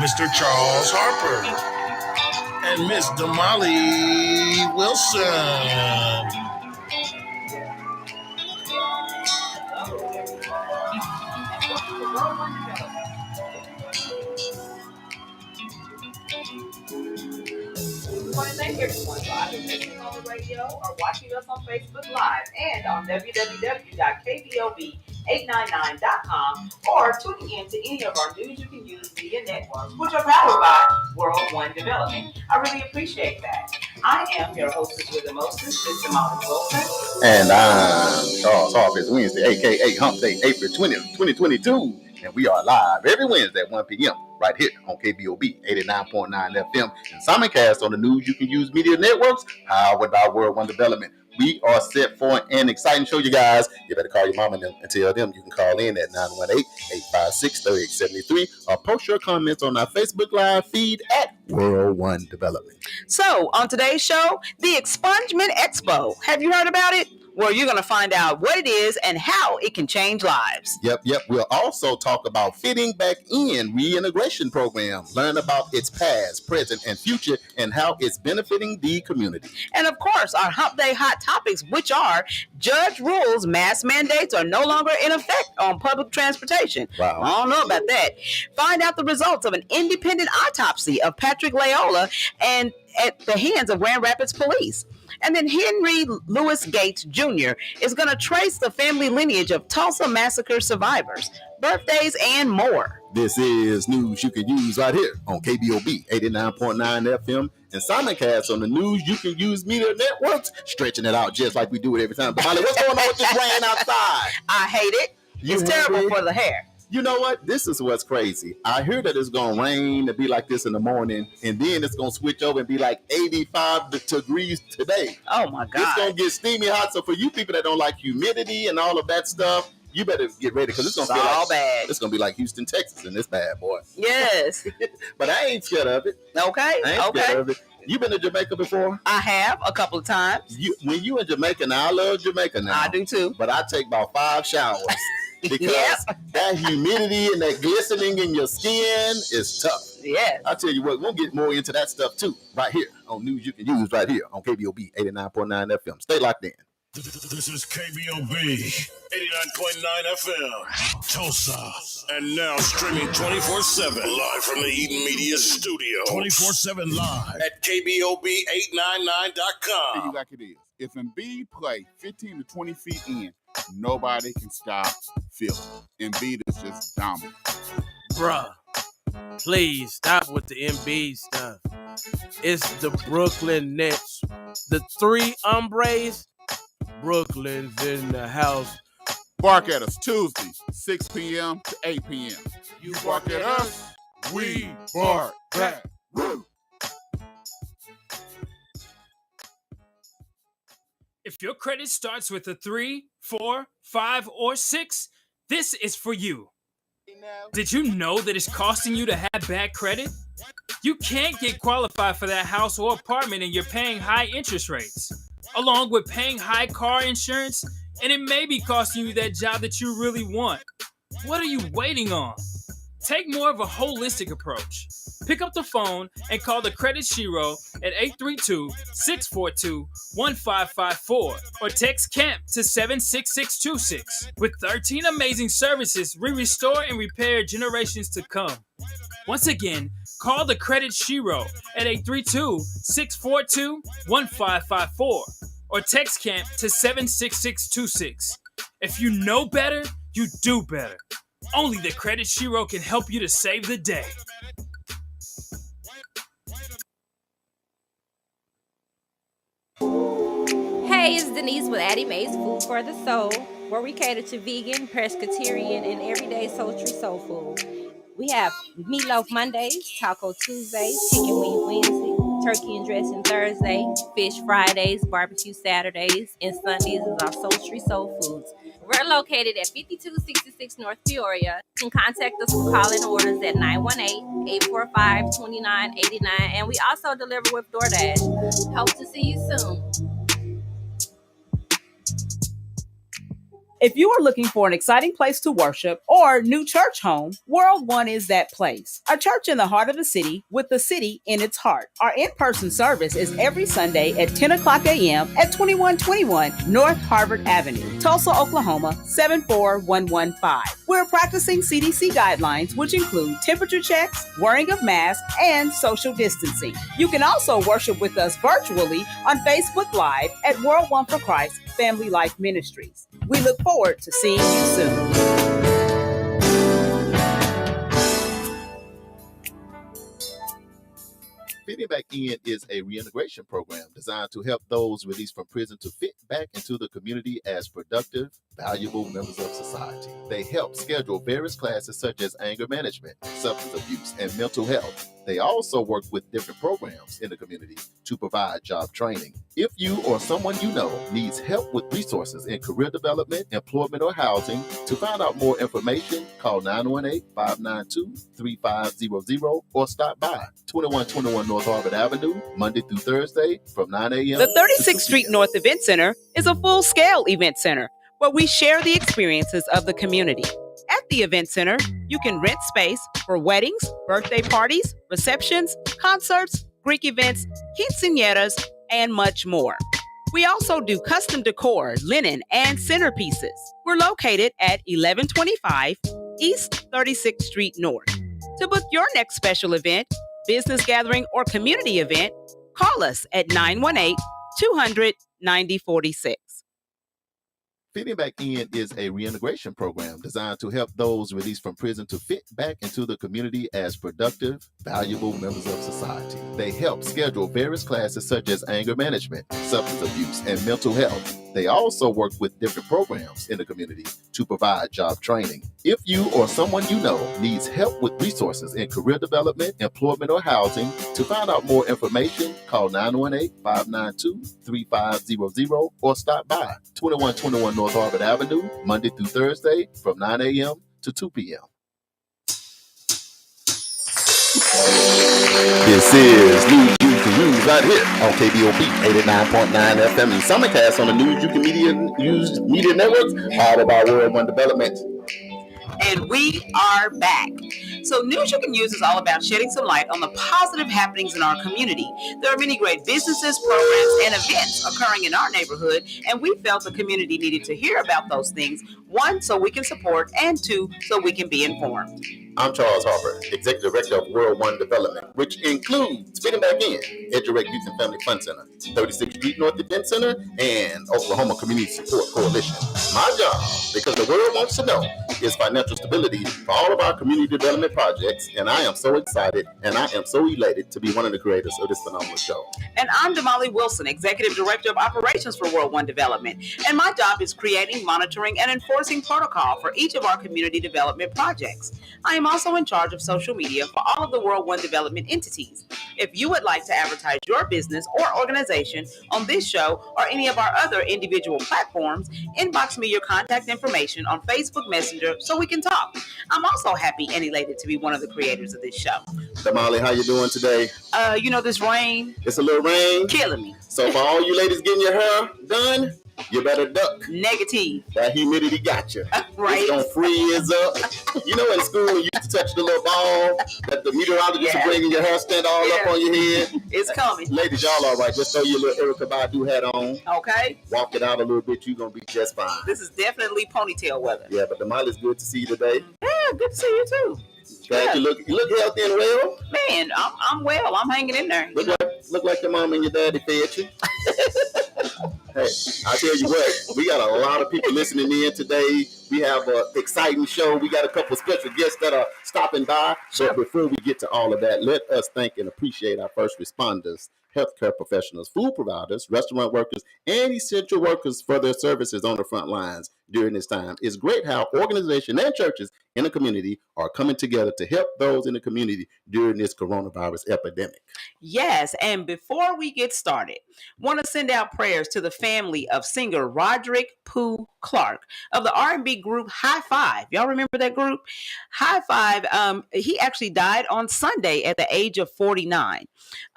Mr. Charles Harper, and Miss Damali Wilson. We want to thank everyone for either listening on the radio or watching us on Facebook Live and on www.kbob899.com or tuning in to any of our News You Can Use media networks, which are powered by World One Development. I really appreciate that. I am your hostess with the mostest, Mr. Molly Wilson. And I'm Charles Harper. It's Wednesday, a.k.a. Hump Day, April 20th, 2022. And we are live every Wednesday at 1 p.m. right here on Kbob 89.9 FM and simulcast on the News You Can Use media networks, powered by World One Development. We are set for an exciting show, you guys. You better call your mom and tell them you can call in at 918-856-3873 or post your comments on our Facebook Live feed at World One Development. So, on today's show, the Expungement Expo. Have you heard about it? Well, you're going to find out what it is and how it can change lives. Yep. We'll also talk about Fitting Back In reintegration program. Learn about its past, present, and future and how it's benefiting the community. And of course, our Hump Day Hot Topics, which are judge rules mask mandates are no longer in effect on public transportation. Wow. I don't know about that. Find out the results of an independent autopsy of Patrick Layola and at the hands of Grand Rapids Police. And then Henry Louis Gates Jr. is going to trace the family lineage of Tulsa Massacre survivors, birthdays, and more. This is News You Can Use right here on Kbob 89.9 FM and simulcast on the News You Can Use media networks, stretching it out just like we do it every time. Molly, what's going on with this rain outside? I hate it. It's terrible for the hair. You know what? This is what's crazy. I hear that it's going to rain and be like this in the morning, and then it's going to switch over and be like 85 degrees today. Oh, my God. It's going to get steamy hot. So for you people that don't like humidity and all of that stuff, you better get ready because it's going to be all bad. It's going to be like Houston, Texas in this bad boy. Yes. But I ain't scared of it. Okay. I ain't scared of it. You been to Jamaica before? I have a couple of times. When you in Jamaica now, I love Jamaica now. I do too. But I take about 5 showers. Because that humidity and that glistening in your skin is tough. Yeah. I'll tell you what, we'll get more into that stuff too, right here on News You Can Use, right here on Kbob 89.9 FM. Stay locked in. This is KBOB 89.9 FM, Tulsa. And now streaming 24/7 live from the Eden Media Studio. 24/7 live at KBOB899.com. Tell you like it is. If Embiid play 15 to 20 feet in, nobody can stop Philly. Embiid is just dominant. Bruh, please stop with the Embiid stuff. It's the Brooklyn Nets. The 3 hombres, Brooklyn's in the house. Bark at us Tuesday, 6 p.m. to 8 p.m. You bark at us, we bark back. Woo! If your credit starts with a 3, 4, 5, or 6, this is for you. Did you know that it's costing you to have bad credit? You can't get qualified for that house or apartment and you're paying high interest rates, along with paying high car insurance, and it may be costing you that job that you really want. What are you waiting on? Take more of a holistic approach. Pick up the phone and call the Credit Shiro at 832-642-1554 or text CAMP to 76626. With 13 amazing services, we restore and repair generations to come. Once again, call the Credit Shiro at 832-642-1554 or text CAMP to 76626. If you know better, you do better. Only the Credit Shiro can help you to save the day. Hey, it's Denise with Addie Mae's Food for the Soul, where we cater to vegan, pescatarian, and everyday sultry soul food. We have meatloaf Mondays, taco Tuesdays, chicken wing Wednesday, turkey and dressing Thursday, fish Fridays, barbecue Saturdays, and Sundays is our sultry soul foods. We're located at 5266 North Peoria. You can contact us for call-in orders at 918-845-2989, and we also deliver with DoorDash. Hope to see you soon. If you are looking for an exciting place to worship or new church home, World One is that place. A church in the heart of the city with the city in its heart. Our in-person service is every Sunday at 10 o'clock a.m. at 2121 North Harvard Avenue, Tulsa, Oklahoma, 74115. We're practicing CDC guidelines, which include temperature checks, wearing of masks, and social distancing. You can also worship with us virtually on Facebook Live at World One for Christ Family Life Ministries. We look forward to seeing you soon. Fitting Back In is a reintegration program designed to help those released from prison to fit back into the community as productive, valuable members of society. They help schedule various classes such as anger management, substance abuse, and mental health. They also work with different programs in the community to provide job training. If you or someone you know needs help with resources in career development, employment, or housing, to find out more information, call 918-592-3500 or stop by 2121 North Harvard Avenue, Monday through Thursday from 9 a.m. The 36th Street North Event Center is a full-scale event center where we share the experiences of the community. At the event center, you can rent space for weddings, birthday parties, receptions, concerts, Greek events, quinceañeras, and much more. We also do custom decor, linen, and centerpieces. We're located at 1125 East 36th Street North. To book your next special event, business gathering, or community event, call us at 918-200-9046. Fitting Back In is a reintegration program designed to help those released from prison to fit back into the community as productive, valuable members of society. They help schedule various classes such as anger management, substance abuse, and mental health. They also work with different programs in the community to provide job training. If you or someone you know needs help with resources in career development, employment, or housing, to find out more information, call 918-592-3500 or stop by 2121 North Harvard Avenue, Monday through Thursday from 9 a.m. to 2 p.m. This is News You Can Use right here on Kbob 89.9 FM and simulcast on the News You Can Media Networks, powered by World One Development. And we are back. So News You Can Use is all about shedding some light on the positive happenings in our community. There are many great businesses, programs, and events occurring in our neighborhood, and we felt the community needed to hear about those things, one, so we can support, and two, so we can be informed. I'm Charles Harper, Executive Director of World One Development, which includes Fitting Back In, EduRec Youth and Family Fund Center, 36th Street North Event Center, and Oklahoma Community Support Coalition. My job, because the world wants to know, is financial stability for all of our community development projects, and I am so excited and I am so elated to be one of the creators of this phenomenal show. And I'm Damali Wilson, Executive Director of Operations for World One Development, and my job is creating, monitoring, and enforcing protocol for each of our community development projects. I am also in charge of social media for all of the World One Development entities. If you would like to advertise your business or organization on this show or any of our other individual platforms, inbox me your contact information on Facebook Messenger so we can talk. I'm also happy and elated to be one of the creators of this show. Damali, how you doing today? This rain. It's a little rain. Killing me. So for all you ladies getting your hair done, you better duck. Negative. That humidity got you. Right. It's gonna freeze up. You know, in school, you used to touch the little ball that the meteorologist would bring in your hair stand all up on your head. It's coming. Ladies, y'all all right. Just throw your little Erykah Badu hat on. Okay. Walk it out a little bit. You're gonna be just fine. This is definitely ponytail weather. Yeah, but Damali's good to see you today. Yeah, good to see you too. Glad you look healthy and well. Man, I'm well. I'm hanging in there. Look like your mom and your daddy fed you. Hey, I tell you what, we got a lot of people listening in today. We have an exciting show. We got a couple of special guests that are stopping by. So before we get to all of that, let us thank and appreciate our first responders, healthcare professionals, food providers, restaurant workers, and essential workers for their services on the front lines during this time. It's great how organizations and churches in the community are coming together to help those in the community during this coronavirus epidemic. Yes, and before we get started, want to send out prayers to the family of singer Roderick Pooh Clark of the R&B group High Five. Y'all remember that group? High Five, he actually died on Sunday at the age of 49.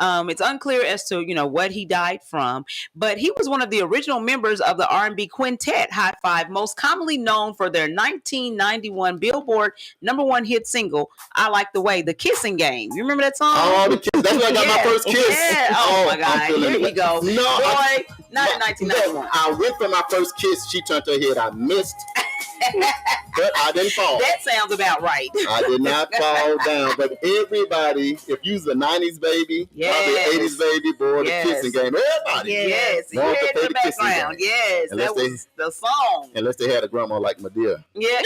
It's unclear as to, what he died from, but he was one of the original members of the R&B quintet High Five, most commonly known for their 1991 Billboard #1 hit single, I Like the Way, The Kissing Game. You remember that song? Oh, the kiss. That's where I got my first kiss. Yeah. Oh my God. Here we go. No, Boy, not in 1991. I went for my first kiss. She turned her head. I missed. But I didn't fall. That sounds about right. I did not fall down. But everybody, if you's a 90s baby, probably 80s baby, boy, the kissing game. Everybody. Yes. You heard in the background. Yes. That was the song. Unless they had a grandma like Medea. Yeah.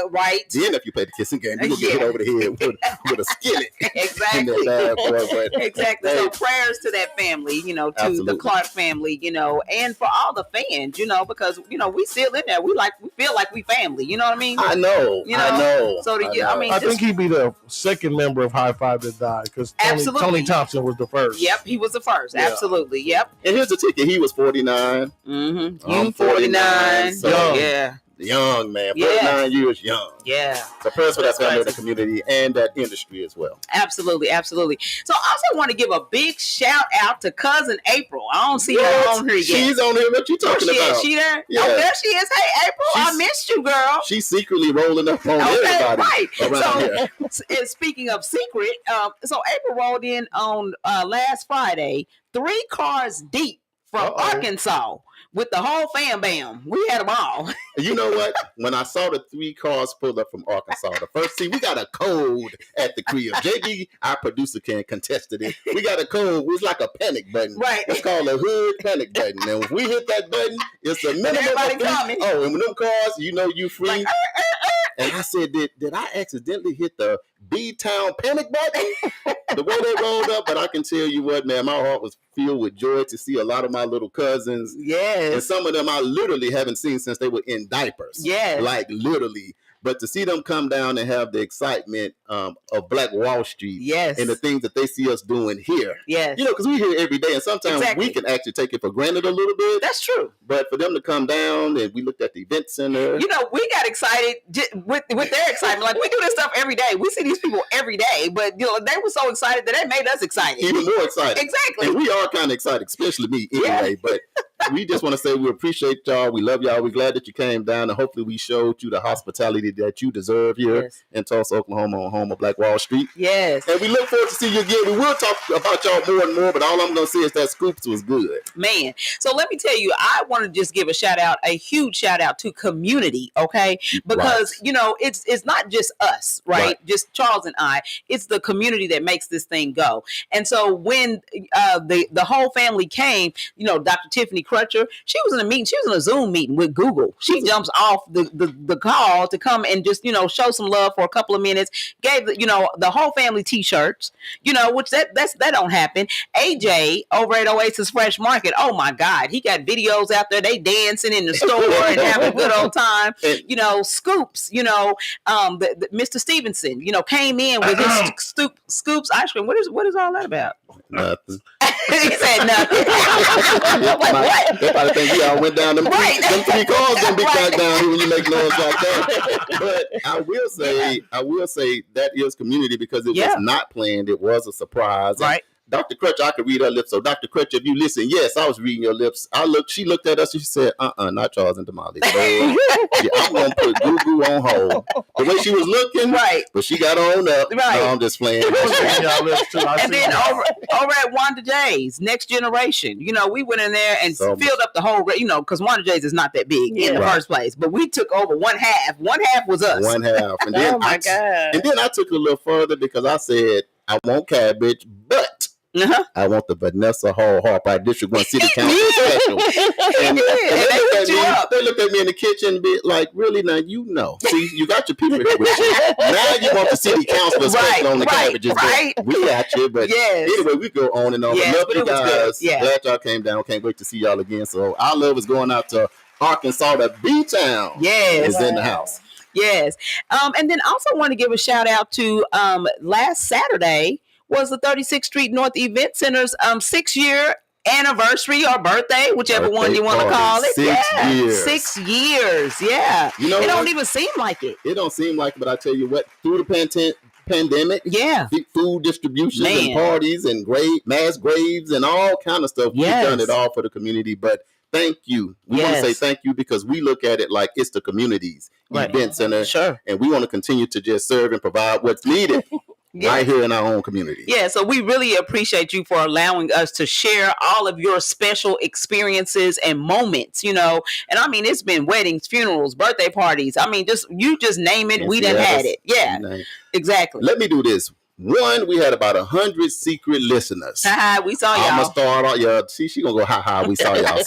Right. Then if you play the kissing game, you're going to get hit over the head with a skillet. Exactly. Exactly. So prayers to that family, to Absolutely. the Clark family, and for all the fans, because, we still in there. We feel like we family. You know what I mean? I know. I know. So I think he'd be the second member of High Five that died because Tony Thompson was the first. Yep, he was the first. Yeah. Absolutely. Yep. And here's the ticket. He was 49. Mm-hmm. You 49. So yeah. Young man, 49 years young. Yeah. So prayers for that family, the community, and that industry as well. Absolutely. So I also want to give a big shout out to cousin April. I don't see her on here yet. She's on here. What you talking about? Is she there? Yeah. Oh, there she is. Hey, April, I missed you, girl. She's secretly rolling up on everybody. Right. Around here. Speaking of secret, so April rolled in on last Friday, 3 cars deep from Arkansas. With the whole fam bam. We had them all. You know what? When I saw the 3 cars pulled up from Arkansas, the first we got a code at the crib. JB, our producer, can contest it. We got a code. It's like a panic button. Right. It's called a hood panic button. And if we hit that button, it's a minimum. Everybody coming. Oh, and when them cars, you free. Like, and I said, did I accidentally hit the B-Town panic button? The way they rolled up, but I can tell you what, man, my heart was filled with joy to see a lot of my little cousins. Yes. And some of them I literally haven't seen since they were in diapers. Yes. Like literally. But to see them come down and have the excitement of Black Wall Street. Yes. And the things that they see us doing here. Yes. Because we're here every day. And sometimes we can actually take it for granted a little bit. That's true. But for them to come down and we looked at the event center. We got excited with their excitement. Like, we do this stuff every day. We see these people every day. But, they were so excited that made us excited. Even more excited. Exactly. And we are kind of excited, especially me anyway. But we just want to say we appreciate y'all. We love y'all. We're glad that you came down. And hopefully we showed you the hospitality that you deserve here in Tulsa, Oklahoma, on home of Black Wall Street. Yes. And we look forward to see you again. We will talk about y'all more and more, but all I'm going to say is that Scoops was good. Man. So let me tell you, I want to just give a huge shout out to community, okay? Because, it's not just us, right? Just Charles and I. It's the community that makes this thing go. And so when the whole family came, Dr. Tiffany Crutcher, she was in a meeting. She was in a Zoom meeting with Google. She jumps off the call to come and just, show some love for a couple of minutes. Gave the whole family T-shirts, which that don't happen. AJ over at Oasis Fresh Market, oh my God, he got videos out there. They dancing in the store and having a good old time. Scoops, Mr. Stevenson, came in with his Scoops ice cream. What is all that about? Nothing. He said nothing. What? They probably think we all went down them 3 cars gonna be back down here when you make noise like that. But I will say that is community because it was not planned. It was a surprise. Right. Dr. Crutcher, I could read her lips. So Dr. Crutcher, if you listen, yes, I was reading your lips. She looked at us and she said, not Charles and Tamale. So, I'm going to put Goo on hold. The way she was looking, but she got on up. Right. No, I'm just playing. And then over at Wanda J's, Next Generation, we went in there and filled up the whole, because Wanda J's is not that big in the first place. But we took over one half. One half was us. One half. And then oh, my God. And then I took it a little further because I said, I want cabbage, but I want the Vanessa Hall Harper District 1 City Council special. And they looked at me in the kitchen bit like, really? Now See, you got your people here with you. Now you want the city council special on the cabbages. We got you, but anyway, we go on and on. Love you guys. Glad y'all came down. Can't wait to see y'all again. So our love is going out to Arkansas. The B-Town is in the house. Yes. And then also want to give a shout out to last Saturday was the 36th Street North Event Center's 6-year anniversary or birthday, whichever one you want to call it. 6 years. 6 years. Yeah. You know, it don't even seem like it. It don't seem like it, but I tell you what, through the pandemic, food distributions and parties and mass graves and all kind of stuff, we've done it all for the community. But thank you. We want to say thank you because we look at it like it's the community's event center. Sure. And we want to continue to just serve and provide what's needed. Right here in our own community. Yeah, so we really appreciate you for allowing us to share all of your special experiences and moments, you know. And I mean, it's been weddings, funerals, birthday parties. I mean, just name it, we done had it. Yeah, exactly. Let me do this. One, we had about 100 secret listeners. We saw y'all. I'm gonna start out. Yeah, see, she gonna go ha. We saw y'all.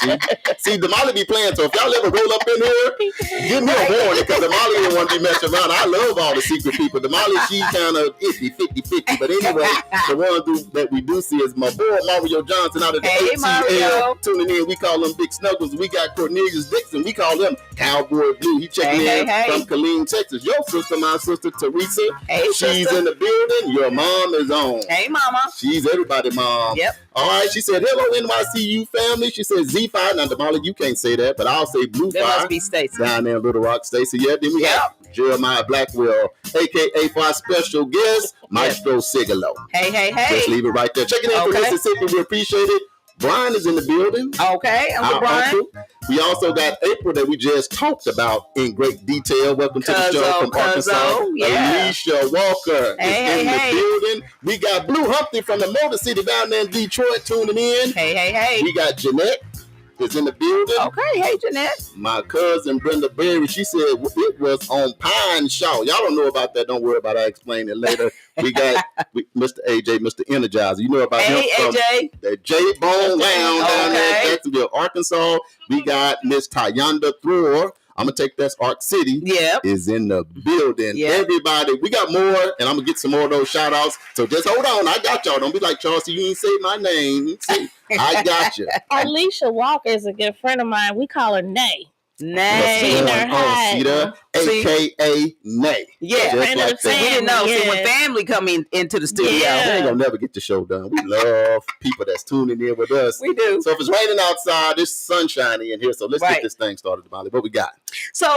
See, Damali be playing. So if y'all ever roll up in here, give me a warning because Damali didn't want to be messing around. I love all the secret people. Damali, she kind of iffy, 50-50. But anyway, the one that we do see is my boy Mario Johnson out of the ATL tuning in. We call him Big Snuggles. We got Cornelius Dixon. We call him Cowboy Blue. He checking in from Killeen, Texas. Your sister, my sister Teresa. She's in the building. Your mom is on. Hey, mama. She's everybody's mom. Yep. All right. She said, hello, NYCU family. She said, Z5. Now, Damali, you can't say that, but I'll say Blue 5. That must be Stacy. Down there in Little Rock, Stacy. Yeah. Then we have Jeremiah Blackwell, a.k.a. for our special guest, Maestro Sigalo. Hey. Just leave it right there. Checking in from Mississippi. We appreciate it. Brian is in the building. Okay, I'm Brian. Uncle. We also got April that we just talked about in great detail. Welcome to the show from Arkansas. Alicia Walker is in the building. We got Blue Humpty from the Motor City down there in Detroit tuning in. Hey. We got Jeanette is in the building. Okay, hey Jeanette. My cousin Brenda Berry, she said it was on Pine Shaw. Y'all don't know about that. Don't worry about it. I'll explain it later. We got Mr. AJ, Mr. Energizer. You know about him from AJ. the J-Bone Lounge down there in Jacksonville, Arkansas. We got Miss Tayanda Thrower. I'm going to take that. Ark City is in the building. Yep. Everybody, we got more, and I'm going to get some more of those shout-outs. So just hold on. I got y'all. Don't be like, Charles, you ain't say my name. I got you. Alicia Walker is a good friend of mine. We call her Nay. Nay. A.K.A. Nay. Yeah. Just like we didn't know. See, when family come into the studio. They ain't going to never get the show done. We love people that's tuning in with us. We do. So if it's raining outside, it's sunshiny in here. So let's get this thing started, Molly. What we got? So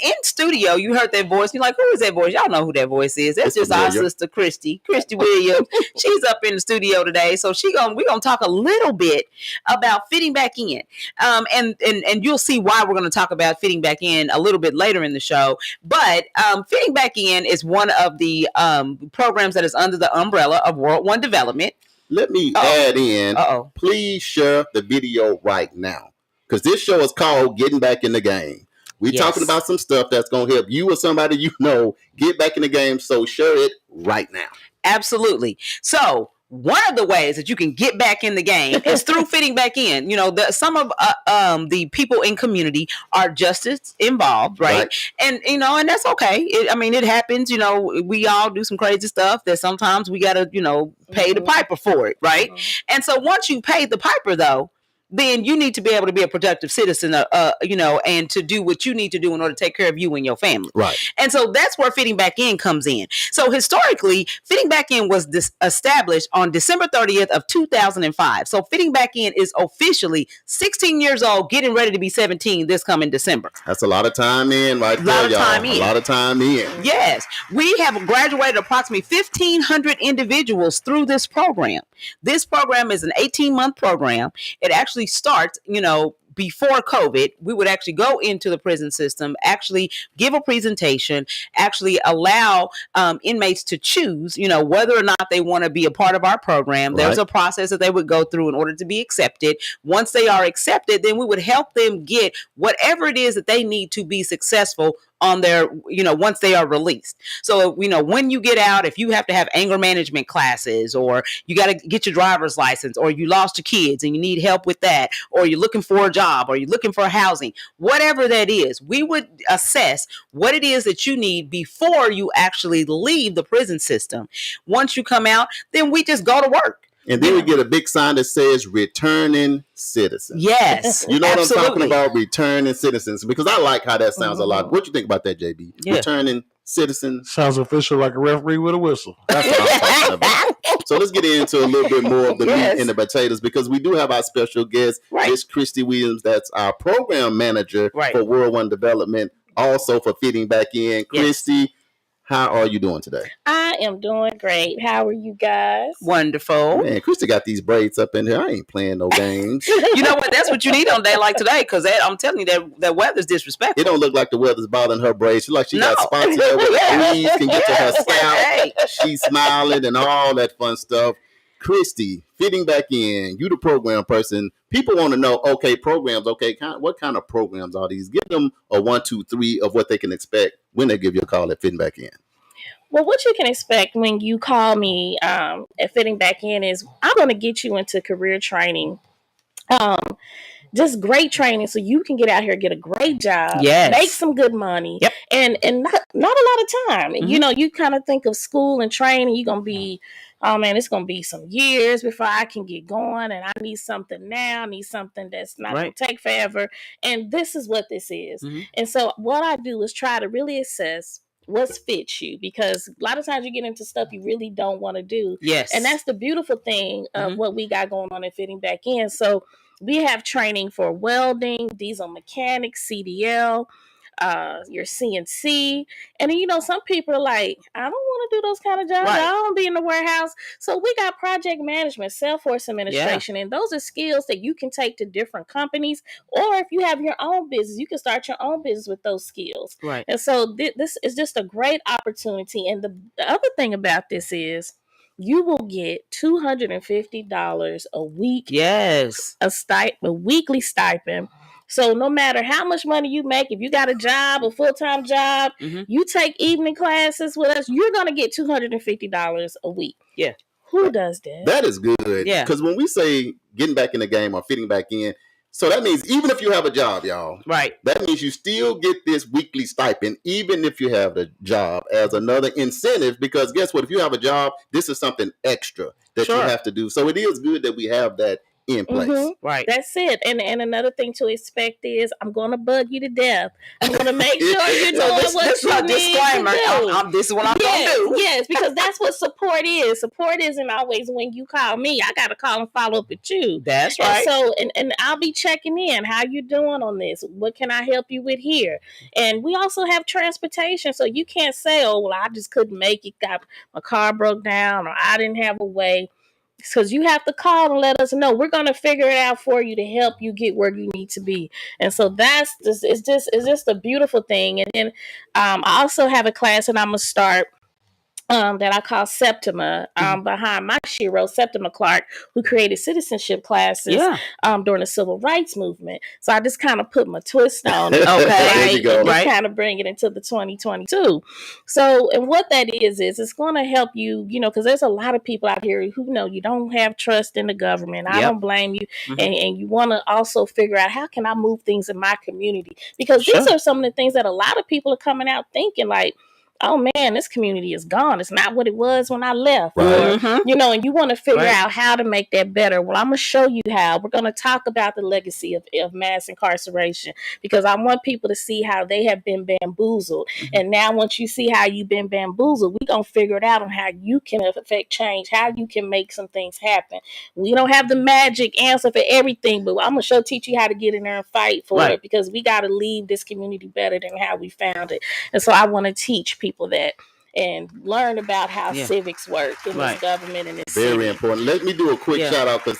in studio, you heard that voice. You're like, who is that voice? Y'all know who that voice is. That's just our sister, Christy Williams. She's up in the studio today. So we're going to talk a little bit about fitting back in. And you'll see why we're going to talk about fitting back in a little bit later in the show. But fitting back in is one of the programs that is under the umbrella of World One Development. Let me add in, please share the video right now. Because this show is called Getting Back in the Game. We're talking about some stuff that's going to help you or somebody you know get back in the game. So share it right now. Absolutely. So one of the ways that you can get back in the game is through fitting back in. You know, some of the people in community are just as involved, right? And, you know, and that's okay. It happens. You know, we all do some crazy stuff that sometimes we got to, you know, pay the piper for it, right? And so once you pay the piper, though, then you need to be able to be a productive citizen, you know, and to do what you need to do in order to take care of you and your family. Right. And so that's where fitting back in comes in. So historically, fitting back in was established on December 30th of 2005. So fitting back in is officially 16 years old, getting ready to be 17 this coming December. That's a lot of time in right there, y'all. A lot of time in. Yes. We have graduated approximately 1,500 individuals through this program. This program is an 18-month program. It actually starts, you know, before COVID. We would actually go into the prison system, actually give a presentation, actually allow inmates to choose, you know, whether or not they want to be a part of our program. There's a process that they would go through in order to be accepted. Once they are accepted, then we would help them get whatever it is that they need to be successful on their, you know, once they are released. So, you know, when you get out, if you have to have anger management classes, or you got to get your driver's license, or you lost your kids and you need help with that, or you're looking for a job, or you're looking for housing, whatever that is, we would assess what it is that you need before you actually leave the prison system. Once you come out, then we just go to work. And then we get a big sign that says returning citizens. Yes. You know what absolutely. I'm talking about? Returning citizens. Because I like how that sounds a lot. What you think about that, JB? Yeah. Returning citizens. Sounds official, like a referee with a whistle. That's what I'm talking about. So let's get into a little bit more of the meat and the potatoes, because we do have our special guest, Miss Christy Williams. That's our program manager for World One Development, also for Fitting Back In. Christy, how are you doing today? I am doing great. How are you guys? Wonderful. Man, Christy got these braids up in here. I ain't playing no games. You know what? That's what you need on a day like today, because I'm telling you that weather's disrespectful. It don't look like the weather's bothering her braids. She like she got spots in there where the breeze can get to her scalp. She's smiling and all that fun stuff. Christy, Fitting Back In, you the program person. People want to know, programs, what kind of programs are these? Give them a 1, 2, 3 of what they can expect when they give you a call at Fitting Back In. Well, what you can expect when you call me at Fitting Back In is I'm going to get you into career training. Just great training so you can get out here, get a great job, make some good money, and not a lot of time. You know, you kind of think of school and training, you're going to be, oh man, it's going to be some years before I can get going, and I need something now, I need something that's not going to take forever, and this is what this is. And so what I do is try to really assess what fits you, because a lot of times you get into stuff you really don't want to do. And that's the beautiful thing of what we got going on at Fitting Back In. So we have training for welding, diesel mechanics, CDL, your CNC. And then, you know, some people are like, I don't want to do those kind of jobs. I don't want to be in the warehouse. So we got project management, Salesforce administration. And those are skills that you can take to different companies. Or if you have your own business, you can start your own business with those skills. And so this is just a great opportunity. And the other thing about this is, you will get $250 a week. A weekly stipend. So no matter how much money you make, if you got a job, a full-time job, you take evening classes with us, you're going to get $250 a week. Who does that? That is good. Because when we say getting back in the game or fitting back in, so that means even if you have a job, y'all, that means you still get this weekly stipend, even if you have the job, as another incentive. Because guess what? If you have a job, this is something extra that you have to do. So it is good that we have that in place. That's it. And another thing to expect is I'm going to bug you to death. I'm going to make sure you're doing what you need disclaimer. to do. This is what I'm going to do. Yes, because that's what support is. Support isn't always when you call me. I got to call and follow up with you. That's right. And I'll be checking in. How you doing on this? What can I help you with here? And we also have transportation. So you can't say, oh, well, I just couldn't make it. My car broke down, or I didn't have a way. Because you have to call and let us know. We're going to figure it out for you to help you get where you need to be. And so it's just a beautiful thing. And then I also have a class that I'm going to start that I call Septima, behind my shero, Septima Clark, who created citizenship classes during the civil rights movement. So I just kind of put my twist on it. There you go. Just kind of bring it into the 2022. So, and what that is it's going to help you, you know, because there's a lot of people out here who know you don't have trust in the government. I don't blame you. And you want to also figure out, how can I move things in my community? Because these are some of the things that a lot of people are coming out thinking like, oh man, this community is gone. It's not what it was when I left. You know, and you want to figure out how to make that better. Well, I'm going to show you how. We're going to talk about the legacy of mass incarceration, because I want people to see how they have been bamboozled. And now once you see how you've been bamboozled, we're going to figure it out on how you can affect change, how you can make some things happen. We don't have the magic answer for everything, but I'm going to teach you how to get in there and fight for it, because we got to leave this community better than how we found it. And so I want to teach people that and learn about how civics work in this government and this very important. Let me do a quick shout out, because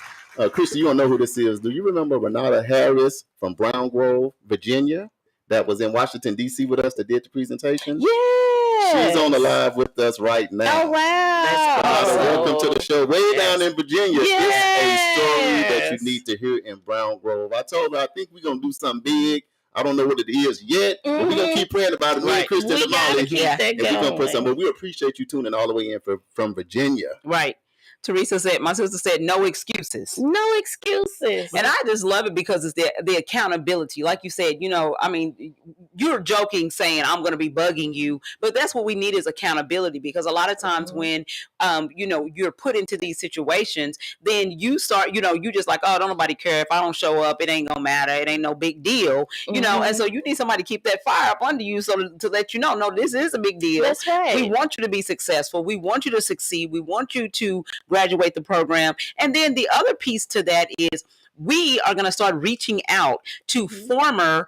Christy, you don't know who this is. Do you remember Renata Harris from Brown Grove, Virginia, that was in Washington, D.C. with us that did the presentation? She's on the live with us right now. Oh, wow. That's awesome. Welcome to the show. Way down in Virginia. It's a story that you need to hear in Brown Grove. I told her, I think we're going to do something big. I don't know what it is yet, but we're going to keep praying about it. Me and Christian and Molly, and we're going to put some. But we appreciate you tuning all the way in from Virginia. Teresa said, my sister said, no excuses. No excuses. And I just love it because it's the accountability. Like you said, I mean, you're joking saying I'm going to be bugging you, but that's what we need is accountability, because a lot of times when, you're put into these situations, then you start, you just like, oh, don't nobody care if I don't show up. It ain't going to matter. It ain't no big deal, and so you need somebody to keep that fire up under you to let you know, no, this is a big deal. That's right. We want you to be successful. We want you to succeed. We want you to graduate the program. And then the other piece to that is we are going to start reaching out to former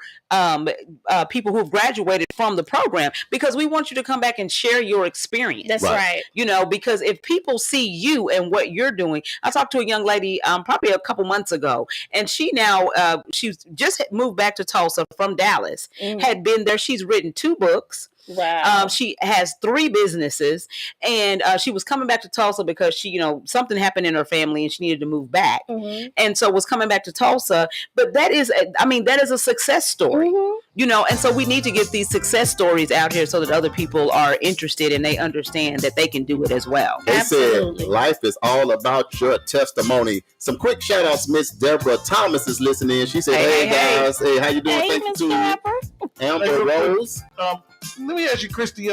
people who've graduated from the program, because we want you to come back and share your experience. That's right. Because if people see you and what you're doing, I talked to a young lady probably a couple months ago, and she now, she's just moved back to Tulsa from Dallas, had been there. She's written 2 books. Wow. She has 3 businesses, and she was coming back to Tulsa because she, something happened in her family and she needed to move back. And so was coming back to Tulsa. But that is a success story, and so we need to get these success stories out here so that other people are interested and they understand that they can do it as well. They said life is all about your testimony. Some quick shout outs. Miss Deborah Thomas is listening. She said, hey guys, hey, how you doing? Hey, Thank you to Amber Rose. Let me ask you, Christy,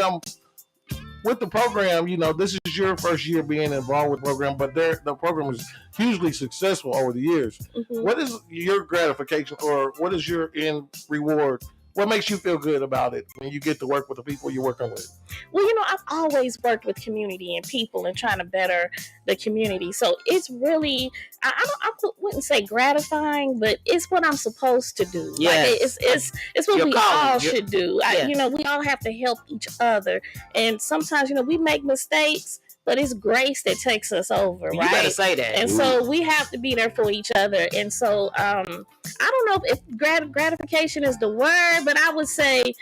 with the program, this is your first year being involved with the program, but the program is hugely successful over the years. What is your gratification, or what is your end reward? What makes you feel good about it when you get to work with the people you're working with? Well, I've always worked with community and people and trying to better the community. So it's really, I wouldn't say gratifying, but it's what I'm supposed to do. Yes. Like it's what we all should do. Yeah. We all have to help each other. And sometimes, we make mistakes, but it's grace that takes us over, right? You better say that. And so we have to be there for each other. And so I don't know if gratification is the word, but I would say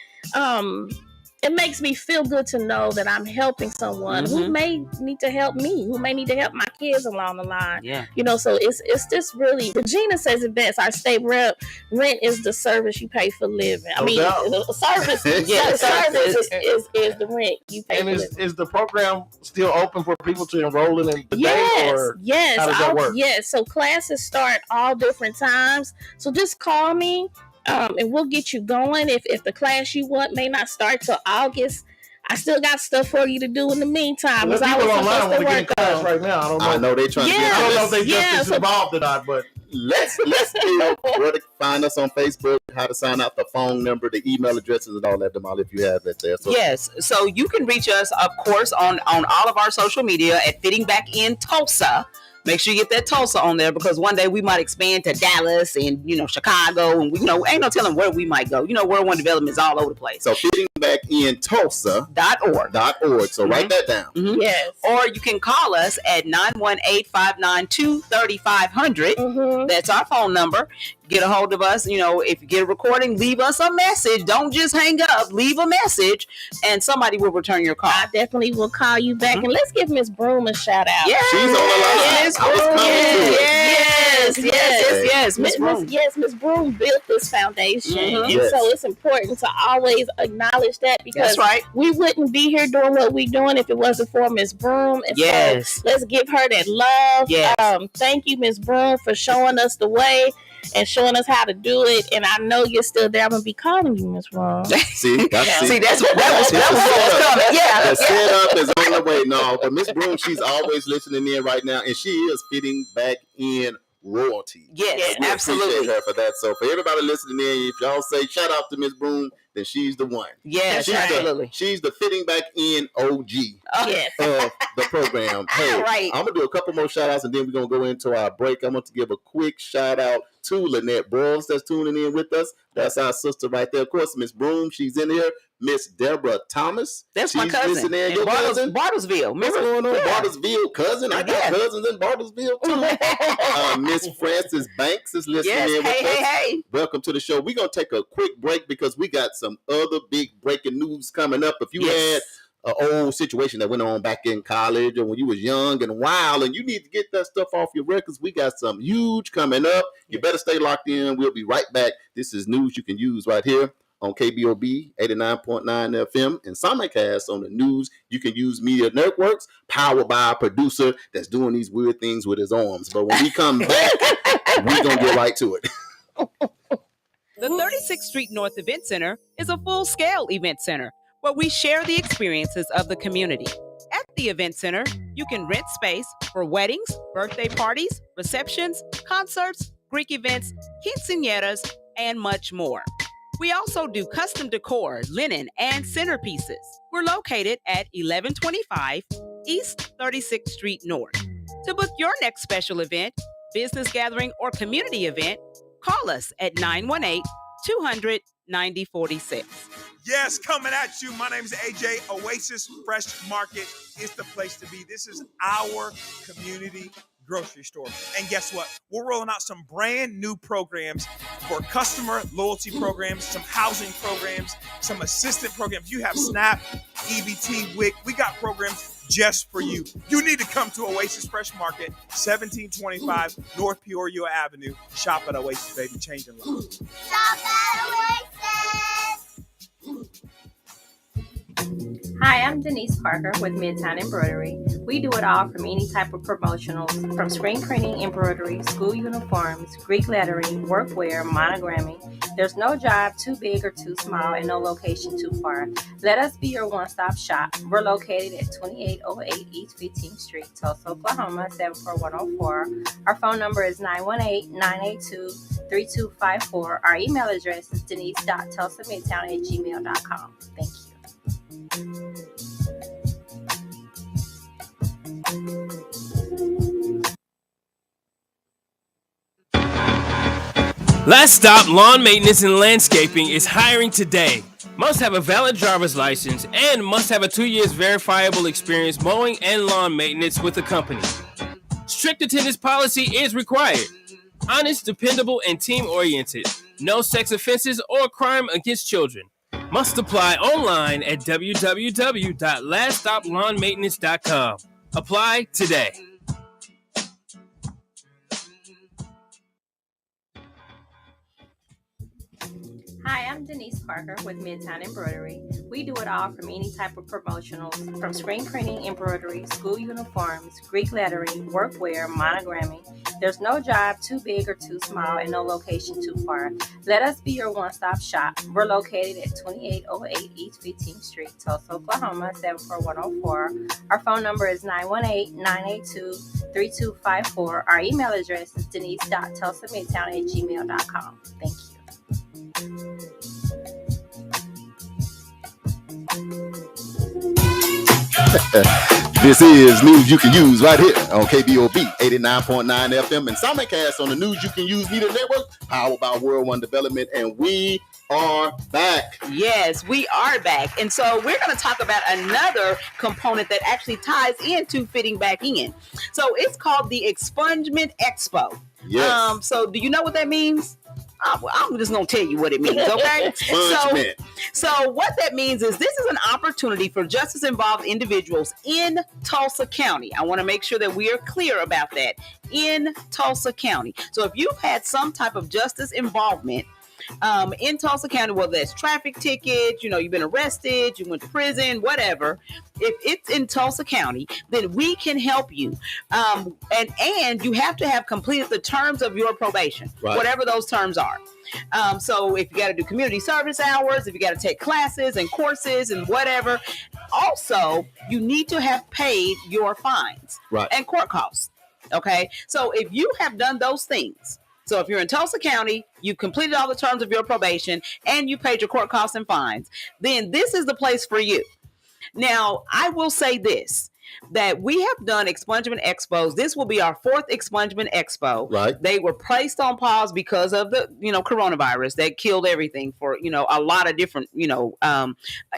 it makes me feel good to know that I'm helping someone who may need to help me, who may need to help my kids along the line. Yeah. So it's just really, Regina says it best. Our state rep, rent is the service you pay for living. The service, service is the rent you pay for living. Is the program still open for people to enroll in the yes, day? Or yes. how does that work? Yes. So classes start all different times. So just call me. And we'll get you going. If the class you want may not start till August, I still got stuff for you to do in the meantime. Well, people online want to get in class right now. I know they trying to get. I don't know if they just involved or not, but let's give where to find us on Facebook, how to sign out, the phone number, the email addresses, and all that. Jamal, if you have that there. So. Yes, so you can reach us, of course, on all of our social media at Fitting Back in Tulsa. Make sure you get that Tulsa on there, because one day we might expand to Dallas and, Chicago, and ain't no telling where we might go. World One Development is all over the place. So fittingbackinTulsa.org. So write that down. Yes. Or you can call us at 918-592-3500. That's our phone number. Get a hold of us. If you get a recording, leave us a message. Don't just hang up. Leave a message, and somebody will return your call. I definitely will call you back. And let's give Miss Broom a shout out. Yeah. She's on the line. Yes. Miss Broom. Yes, Miss Broom built this foundation. And so it's important to always acknowledge that, because we wouldn't be here doing what we're doing if it wasn't for Miss Broom. And so let's give her that love. Yes. Thank you, Miss Broom, for showing us the way and showing us how to do it. And I know you're still there. I'm gonna be calling you, Miss Broom. See, that's what was coming. Yeah. The setup is on the way. No, but Miss Broom, she's always listening in right now, and she is fitting back in royalty. Yes, we absolutely. appreciate her for that. So for everybody listening in, if y'all say shout out to Miss Broom, then she's the one. Yes, absolutely. She's the fitting back in OG of the program. Hey, right. I'm gonna do a couple more shout outs, and then we're gonna go into our break. I'm going to give a quick shout out to Lynette Broyles that's tuning in with us. That's our sister right there. Of course, Miss Broom, she's in here. Miss Deborah Thomas. That's my cousin. In your cousin? Bartlesville. What's going on? Bartlesville cousin. I got cousins in Bartlesville too. Miss Frances Banks is listening in with us. Hey. Welcome to the show. We're going to take a quick break because we got some other big breaking news coming up. If you had an old situation that went on back in college or when you was young and wild and you need to get that stuff off your records, we got some huge coming up. You better stay locked in. We'll be right back. This is news you can use right here on KBOB 89.9 FM and simulcast on the News You Can Use Media Networks, powered by a producer that's doing these weird things with his arms. But when we come back, we're going to get right to it. The 36th Street North Event Center is a full-scale event center where we share the experiences of the community. At the event center, you can rent space for weddings, birthday parties, receptions, concerts, Greek events, quinceañeras, and much more. We also do custom decor, linen, and centerpieces. We're located at 1125 East 36th Street North. To book your next special event, business gathering, or community event, call us at 918-200-9046. Yes, coming at you. My name is AJ. Oasis Fresh Market is the place to be. This is our community grocery store. And guess what? We're rolling out some brand new programs for customer loyalty programs, some housing programs, some assistant programs. You have SNAP, EBT, WIC. We got programs just for you. You need to come to Oasis Fresh Market, 1725 North Peoria Avenue. Shop at Oasis, baby. Changing lives. Shop at Oasis. Hi, I'm Denise Parker with Midtown Embroidery. We do it all from any type of promotionals, from screen printing, embroidery, school uniforms, Greek lettering, workwear, monogramming. There's no job too big or too small and no location too far. Let us be your one-stop shop. We're located at 2808 East 15th Street, Tulsa, Oklahoma, 74104. Our phone number is 918-982-3254. Our email address is denise.tulsamidtown@gmail.com. Thank you. Last Stop Lawn Maintenance and Landscaping is hiring today. Must have a valid driver's license and must have a 2 years verifiable experience mowing and lawn maintenance with the company. Strict attendance policy is required. Honest, dependable, and team-oriented. No sex offenses or crime against children. Must apply online at www.laststoplawnmaintenance.com. Apply today. Hi, I'm Denise Parker with Midtown Embroidery. We do it all from any type of promotionals, from screen printing, embroidery, school uniforms, Greek lettering, workwear, monogramming. There's no job too big or too small and no location too far. Let us be your one-stop shop. We're located at 2808 East 15th Street, Tulsa, Oklahoma, 74104. Our phone number is 918-982-3254. Our email address is denise.tulsamidtown@gmail.com. Thank you. This is News You Can Use right here on KBOB 89.9 FM and simulcast on the News You Can Use Media Network, powered by World One Development, and we are back. Yes, we are back. And so we're going to talk about another component that actually ties into fitting back in. So it's called the Expungement Expo. Yes. So do you know what that means? I'm just going to tell you what it means, okay? So what that means is this is an opportunity for justice-involved individuals in Tulsa County. I want to make sure that we are clear about that. In Tulsa County. So if you've had some type of justice involvement in Tulsa County, whether that's traffic tickets, you've been arrested, you went to prison, whatever. If it's in Tulsa County, then we can help you. And you have to have completed the terms of your probation, whatever those terms are. So if you got to do community service hours, if you got to take classes and courses and whatever, also you need to have paid your fines and court costs. Okay. So if you have done those things, so if you're in Tulsa County, you completed all the terms of your probation and you paid your court costs and fines, then this is the place for you. Now, I will say this, that we have done expungement expos. This will be our fourth expungement expo. Right. They were placed on pause because of the, coronavirus that killed everything for, a lot of different,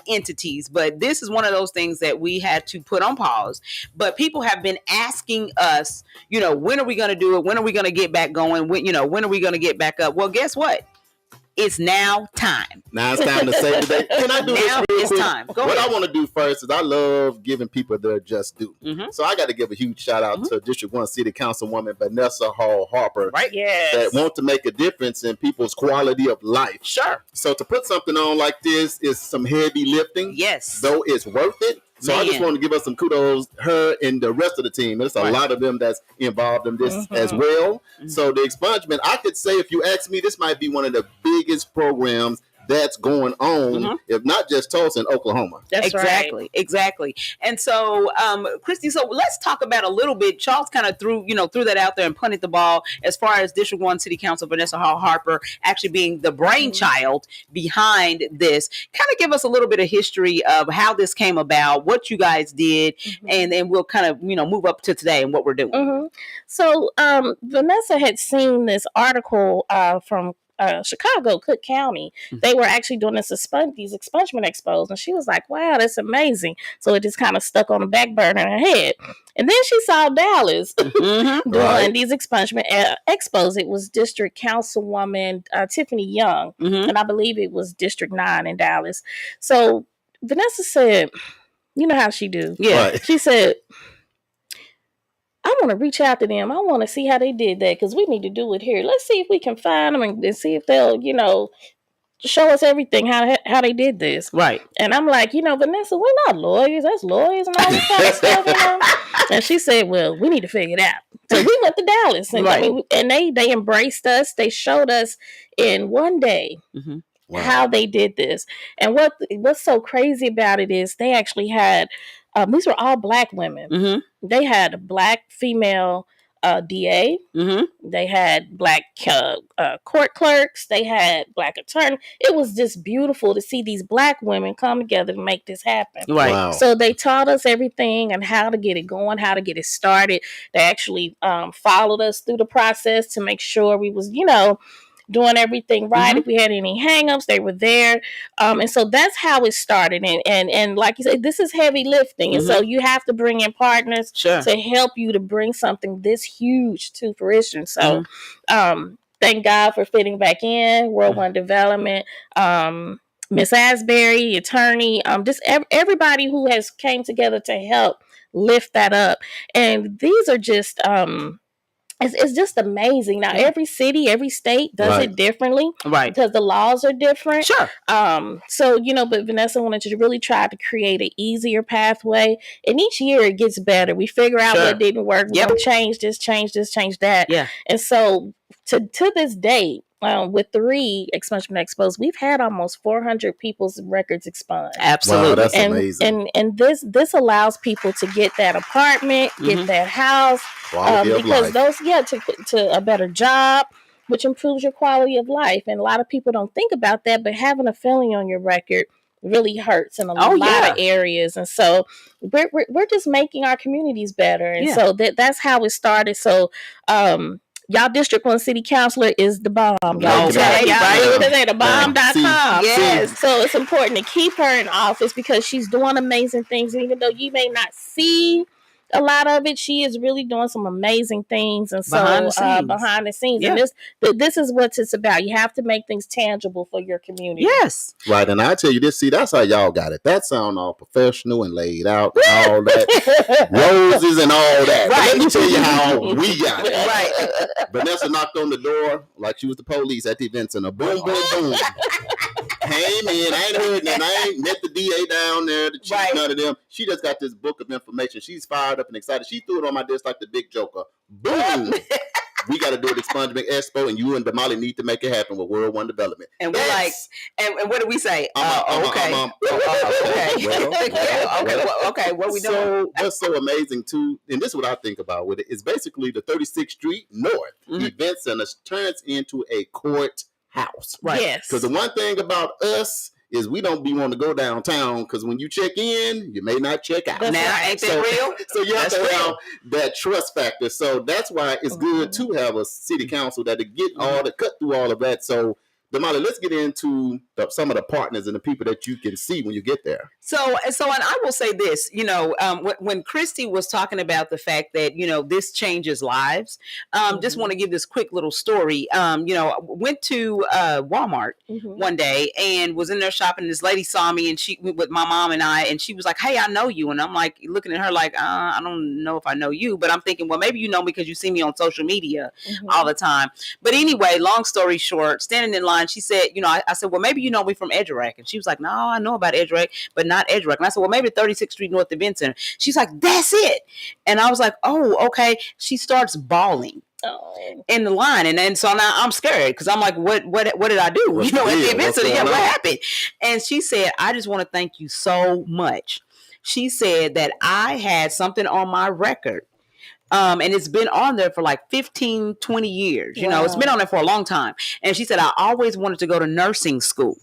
entities. But this is one of those things that we had to put on pause. But people have been asking us, when are we going to do it? When are we going to get back going? When are we going to get back up? Well, guess what? It's now time. Now it's time to save the day. Can I do Now this real it's quick? time. Go What ahead. I want to do first is I love giving people their just due. So I got to give a huge shout out to District 1 City Councilwoman Vanessa Hall Harper. Right? Yes. That want to make a difference in people's quality of life. Sure. So to put something on like this is some heavy lifting. Yes. Though it's worth it. So I just want to give us some kudos, her and the rest of the team. There's a lot of them that's involved in this as well. So the expungement, I could say, if you ask me, this might be one of the biggest programs that's going on, if not just Tulsa and Oklahoma. That's exactly, right. Exactly. And so, Christy, so let's talk about a little bit. Charles kind of threw that out there and punted the ball as far as District 1 City Council Vanessa Hall Harper actually being the brainchild behind this. Kind of give us a little bit of history of how this came about, what you guys did, and then we'll kind of move up to today and what we're doing. So Vanessa had seen this article from Chicago, Cook County. They were actually doing these expungement expos, and she was like, wow, that's amazing. So it just kind of stuck on the back burner in her head. And then she saw Dallas doing these expungement expos. It was District Councilwoman Tiffany Young, and I believe it was District 9 in Dallas. So Vanessa said, you know how she do. Yeah. Right. She said, I want to reach out to them. I want to see how they did that because we need to do it here. Let's see if we can find them and see if they'll, show us everything, how they did this. Right. And I'm like, Vanessa, we're not lawyers. That's lawyers and all this kind of stuff, And she said, well, we need to figure it out. So we went to Dallas. And, and they embraced us. They showed us in one day how they did this. And what's so crazy about it is they actually had, these were all Black women. They had a Black female DA. They had Black court clerks. They had Black attorney. It was just beautiful to see these Black women come together to make this happen. Right. Wow. So they taught us everything and how to get it going, how to get it started. They actually followed us through the process to make sure we was, doing everything right. If we had any hangups, they were there. And so that's how it started. And like you said, this is heavy lifting. And so you have to bring in partners to help you to bring something this huge to fruition. So thank God for fitting back in, World One Development, Miss Asbury, attorney, just everybody who has came together to help lift that up. And these are just it's just amazing. Now, every city, every state does it differently. Right. Because the laws are different. Sure. So, but Vanessa wanted to really try to create an easier pathway. And each year it gets better. We figure out what didn't work. We're going to change this, change that. Yeah. And so to this day, with 3 expungement expos, we've had almost 400 people's records expunged. Absolutely. Wow, that's amazing. And this allows people to get that apartment, get that house, because those to a better job, which improves your quality of life. And a lot of people don't think about that, but having a felony on your record really hurts in a lot of areas. And so we're just making our communities better. And so that's how it started. So y'all District 1 City Councilor is the bomb. Y'all the bomb.com. Yes. So it's important to keep her in office because she's doing amazing things. And even though you may not see a lot of it, she is really doing some amazing things. And so behind the scenes. And this is what it's about. You have to make things tangible for your community. Yes. Right. And I tell you this, see, that's how y'all got it. That sound all professional and laid out and all that. Roses and all that. But let me tell you how we got it. Right. Vanessa knocked on the door like she was the police at the event center. Boom, boom, boom. Came in. I ain't heard nothing. I ain't met the DA down there, the chief, none of them. She just got this book of information. She's fired up and excited. She threw it on my desk like the big joker. Boom. We got to do an Expungement Expo, and you and Damali need to make it happen with World One Development. And we're like, and what do we say? Okay. Okay. What we doing? So what's so amazing too, and this is what I think about with it, is basically the 36th Street North Event Center turns into a courthouse. Right. Yes. Because the one thing about us is we don't be wanting to go downtown because when you check in, you may not check out. Ain't that real? So you have to have that trust factor. So that's why it's good to have a city council that to get all to cut through all of that. So Damali, let's get into some of the partners and the people that you can see when you get there. So, and I will say this, when Christy was talking about the fact that, this changes lives, just want to give this quick little story. Went to Walmart one day and was in there shopping. This lady saw me and she with my mom and I, and she was like, "Hey, I know you." And I'm like looking at her like, I don't know if I know you, but I'm thinking, well, maybe you know me because you see me on social media all the time. But anyway, long story short, standing in line, she said, I said, well, maybe you know me from Edgerac. And she was like, no, I know about Edgerac, but not Edgerac. And I said, well, maybe 36th Street North Event Center. She's like, that's it. And I was like, oh, okay. She starts bawling in the line. And so now I'm scared because I'm like, what did I do? At the event center, what happened? And she said, I just want to thank you so much. She said that I had something on my record. And it's been on there for like 15, 20 years. It's been on there for a long time. And she said, I always wanted to go to nursing school.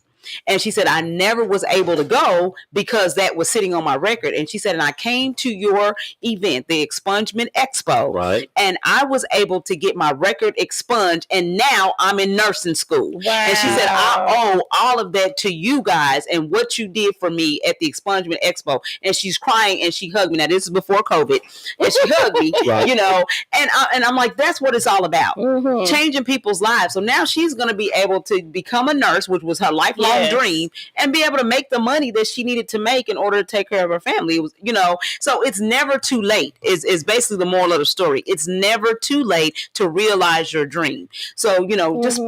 And she said, I never was able to go because that was sitting on my record. And she said, and I came to your event, the Expungement Expo, right? And I was able to get my record expunged. And now I'm in nursing school. Wow. And she said, I owe all of that to you guys and what you did for me at the Expungement Expo. And she's crying and she hugged me. Now, this is before COVID. And she hugged me, and I'm like, that's what it's all about. Changing people's lives. So now she's going to be able to become a nurse, which was her lifelong dream, and be able to make the money that she needed to make in order to take care of her family. It was, so it's never too late is basically the moral of the story. It's never too late to realize your dream. So, just,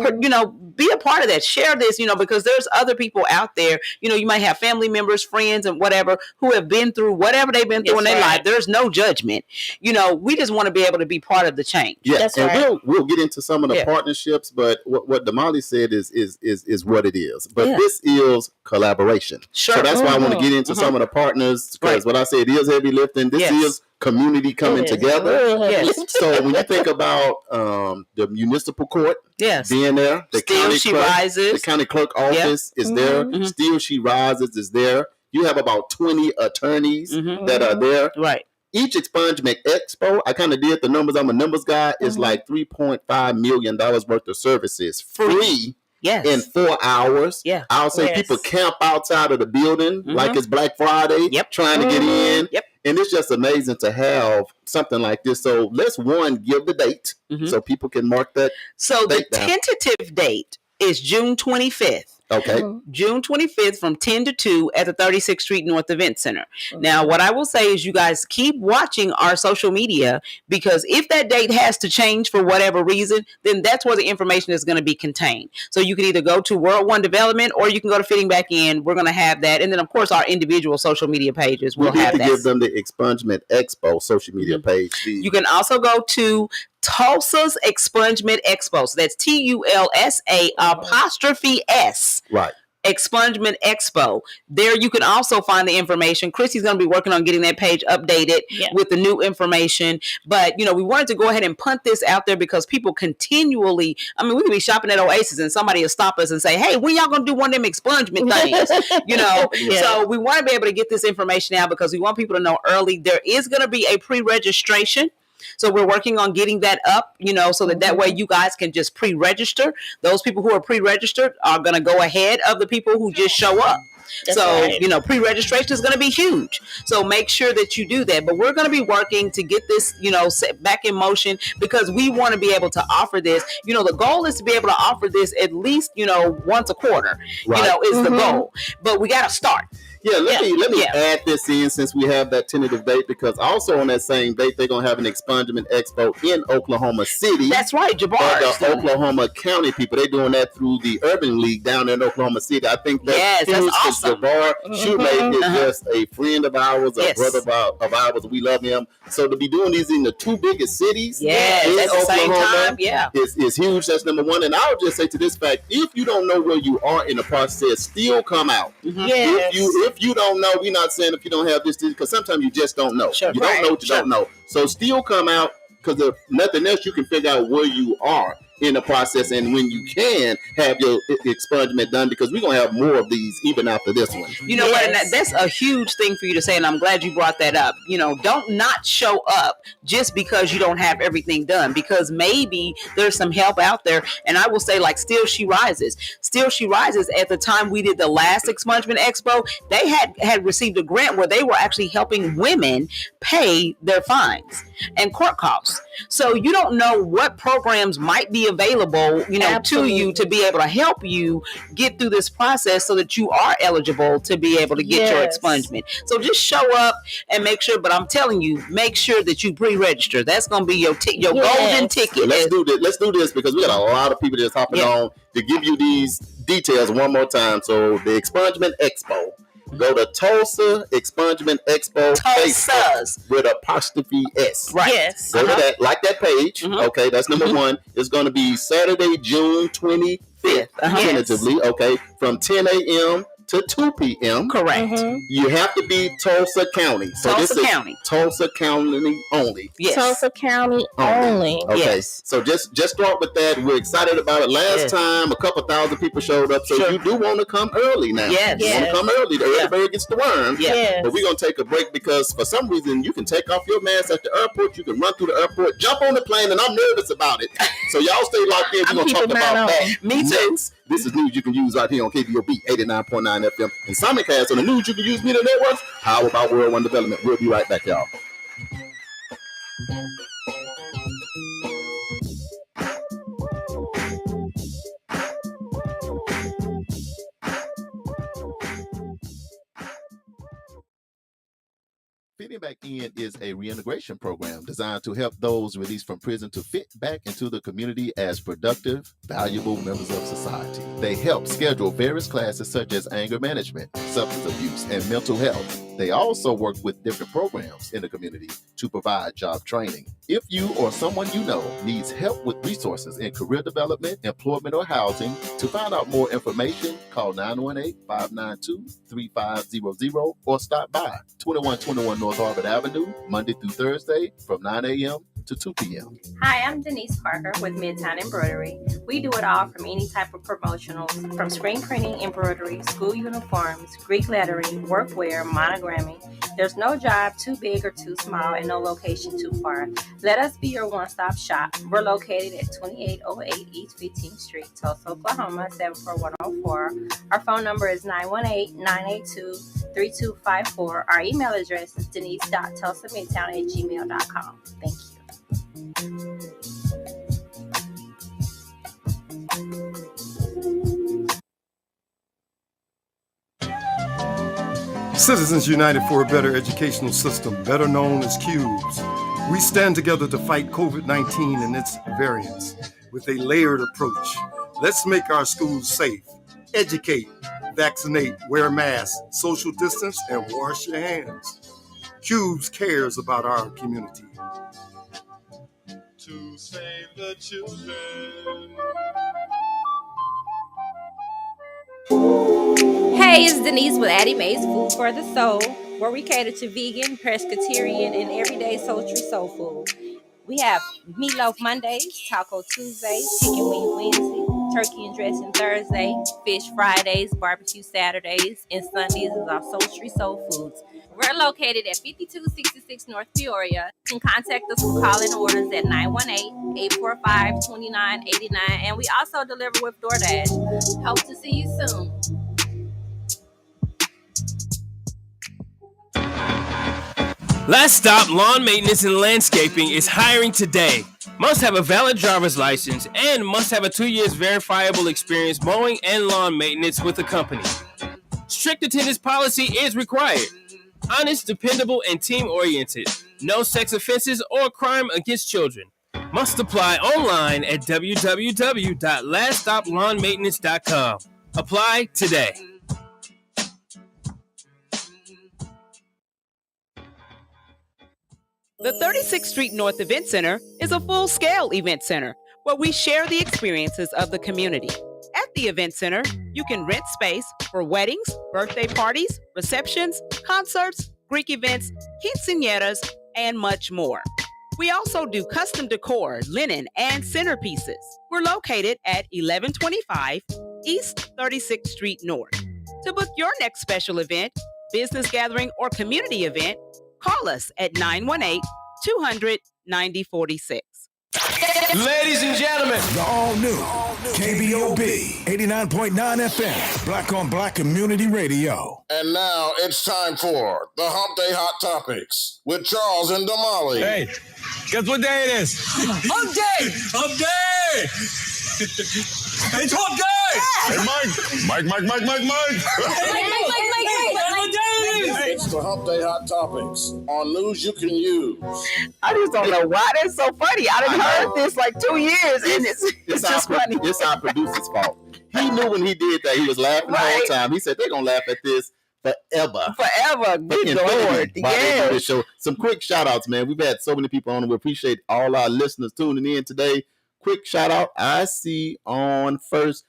be a part of that. Share this, because there's other people out there, you might have family members, friends, and whatever, who have been through whatever they've been through in their life. There's no judgment. We just want to be able to be part of the change. Yes, and we'll get into some of the partnerships, but what Damali said is what it is. But this is collaboration. Sure. So that's why I want to get into some of the partners, because what I said is heavy lifting. This is community coming together. Yes. So when you think about the municipal court being there, the county clerk office is there. Still She Rises is there. You have about 20 attorneys that are there. Right. Each Expungement Expo, I kind of did the numbers. I'm a numbers guy. Is like $3.5 million worth of services free. Yes. In 4 hours. Yeah. I'll say people camp outside of the building like it's Black Friday, trying to get in. Yep. And it's just amazing to have something like this. So let's give the date so people can mark that. So the tentative date is June 25th. Okay. June 25th from 10 to 2 at the 36th Street North Event Center. Now, what I will say is you guys keep watching our social media, because if that date has to change for whatever reason, then that's where the information is going to be contained. So you can either go to World One Development or you can go to Fitting Back In. We're going to have that. And then, of course, our individual social media pages will have that. Give them the Expungement Expo social media page. You can also go to Tulsa's Expungement Expo. So that's TULSA''S. Right. Expungement Expo. There you can also find the information. Christy's going to be working on getting that page updated with the new information. But, we wanted to go ahead and punt this out there because people continually, we could be shopping at Oasis and somebody will stop us and say, hey, when y'all going to do one of them expungement things? So we want to be able to get this information out because we want people to know early. There is going to be a pre-registration. So we're working on getting that up, so that way you guys can just pre-register. Those people who are pre-registered are going to go ahead of the people who just show up. Pre-registration is going to be huge. So make sure that you do that. But we're going to be working to get this, set back in motion because we want to be able to offer this. The goal is to be able to offer this at least, once a quarter, is the goal. But we got to start. Yeah, let me add this in since we have that tentative date, because also on that same date, they're going to have an Expungement Expo in Oklahoma City. That's right, Jabbar. The Oklahoma County people, they're doing that through the Urban League down there in Oklahoma City. I think that's awesome. Jabbar Shoemake is just a friend of ours, a brother of ours. We love him. So to be doing these in the two biggest cities at the same time, is huge. That's number one. And I'll just say to this fact, if you don't know where you are in the process, still come out. If you don't know, we're not saying if you don't have this, because sometimes you just don't know. You don't know what you don't know. So still come out, because if nothing else, you can figure out where you are. in the process, and when you can have your expungement done, because we're going to have more of these even after this one. You know what? And that's a huge thing for you to say, and I'm glad you brought that up. You know, don't not show up just because you don't have everything done, because maybe there's some help out there. And I will say, like, Still She Rises. Still She Rises, at the time we did the last Expungement Expo, they had received a grant where they were actually helping women pay their fines and court costs. So you don't know what programs might be available, you know, Absolutely. To you to be able to help you get through this process so that you are eligible to be able to get your expungement. So just show up and make sure, but I'm telling you, make sure that you pre-register. That's going to be your golden ticket. So let's do this because we got a lot of people that's hopping on to give you these details one more time. So the Expungement Expo. Go to Tulsa Expungement Expo Tulsa's with apostrophe S. Right. Yes. Go to that, like that page. Okay, that's number one. It's going to be Saturday, June 25th, tentatively. Okay, from 10 a.m. to 2 p.m. Correct. You have to be Tulsa County. So Tulsa this is County. Tulsa County only. Yes. Tulsa County only. Okay. Yes. So just start with that. We're excited about it. Last time, a couple thousand people showed up. So you do want to come early now. Yes. You want to come early. The early bird gets the worm. Yes. But we're going to take a break because for some reason you can take off your mask at the airport. You can run through the airport, jump on the plane, and I'm nervous about it. So y'all stay locked in. We're going to talk about that. Me too. Next. This is news you can use right here on KBOB 89.9 FM and simulcast on the news you can use media networks. How about World One Development? We'll be right back, y'all. Fitting Back In is a reintegration program designed to help those released from prison to fit back into the community as productive, valuable members of society. They help schedule various classes such as anger management, substance abuse, and mental health. They also work with different programs in the community to provide job training. If you or someone you know needs help with resources in career development, employment, or housing, to find out more information, call 918-592-3500 or stop by 2121 North Harvard Avenue, Monday through Thursday from 9 a.m. to 2 p.m. Hi, I'm Denise Parker with Midtown Embroidery. We do it all from any type of promotionals, from screen printing, embroidery, school uniforms, Greek lettering, workwear, monogramming. There's no job too big or too small and no location too far. Let us be your one-stop shop. We're located at 2808 East 15th Street, Tulsa, Oklahoma, 74104. Our phone number is 918-982-3254. Our email address is denise.tulsamidtown@gmail.com. Thank you. Citizens United for a Better Educational System, better known as Cubes. We stand together to fight COVID-19 and its variants with a layered approach. Let's make our schools safe. Educate, vaccinate, wear masks, social distance, and wash your hands. Cubes cares about our community. To save the children. Hey, it's Denise with Addie Mae's Food for the Soul, where we cater to vegan, pescatarian, and everyday sultry soul food. We have meatloaf Mondays, taco Tuesdays, chicken wing Wednesday, turkey and dressing Thursday, fish Fridays, barbecue Saturdays, and Sundays is our sultry soul foods. We're located at 5266 North Peoria. You can contact us for call-in orders at 918-845-2989, and we also deliver with DoorDash. Hope to see you soon. Last Stop Lawn Maintenance and Landscaping is hiring today. Must have a valid driver's license and must have a 2 years verifiable experience mowing and lawn maintenance with the company. Strict attendance policy is required. Honest, dependable, and team-oriented. No sex offenses or crime against children. Must apply online at www.laststoplawnmaintenance.com. Apply today. The 36th Street North Event Center is a full-scale event center where we share the experiences of the community. At the Event Center, you can rent space for weddings, birthday parties, receptions, concerts, Greek events, quinceañeras, and much more. We also do custom decor, linen, and centerpieces. We're located at 1125 East 36th Street North. To book your next special event, business gathering, or community event, call us at 918-200-9046. Ladies and gentlemen, the all-new KBOB 89.9 FM, Black on Black Community Radio. And now it's time for the Hump Day Hot Topics with Charles and Damali. Hey, guess what day it is? Hump Day! Hump Day! It's Hump Day! Hey, Mike! It's the Hump Day Hot Topics on news you can use. I just don't know why that's so funny. I done heard this like 2 years, and it's just funny. It's our producer's fault. He knew when he did that, he was laughing the whole time. He said they're going to laugh at this forever. Good Lord. Yeah. Show. Some quick shout outs, man. We've had so many people on, and we appreciate all our listeners tuning in today. Quick shout out. I see on first.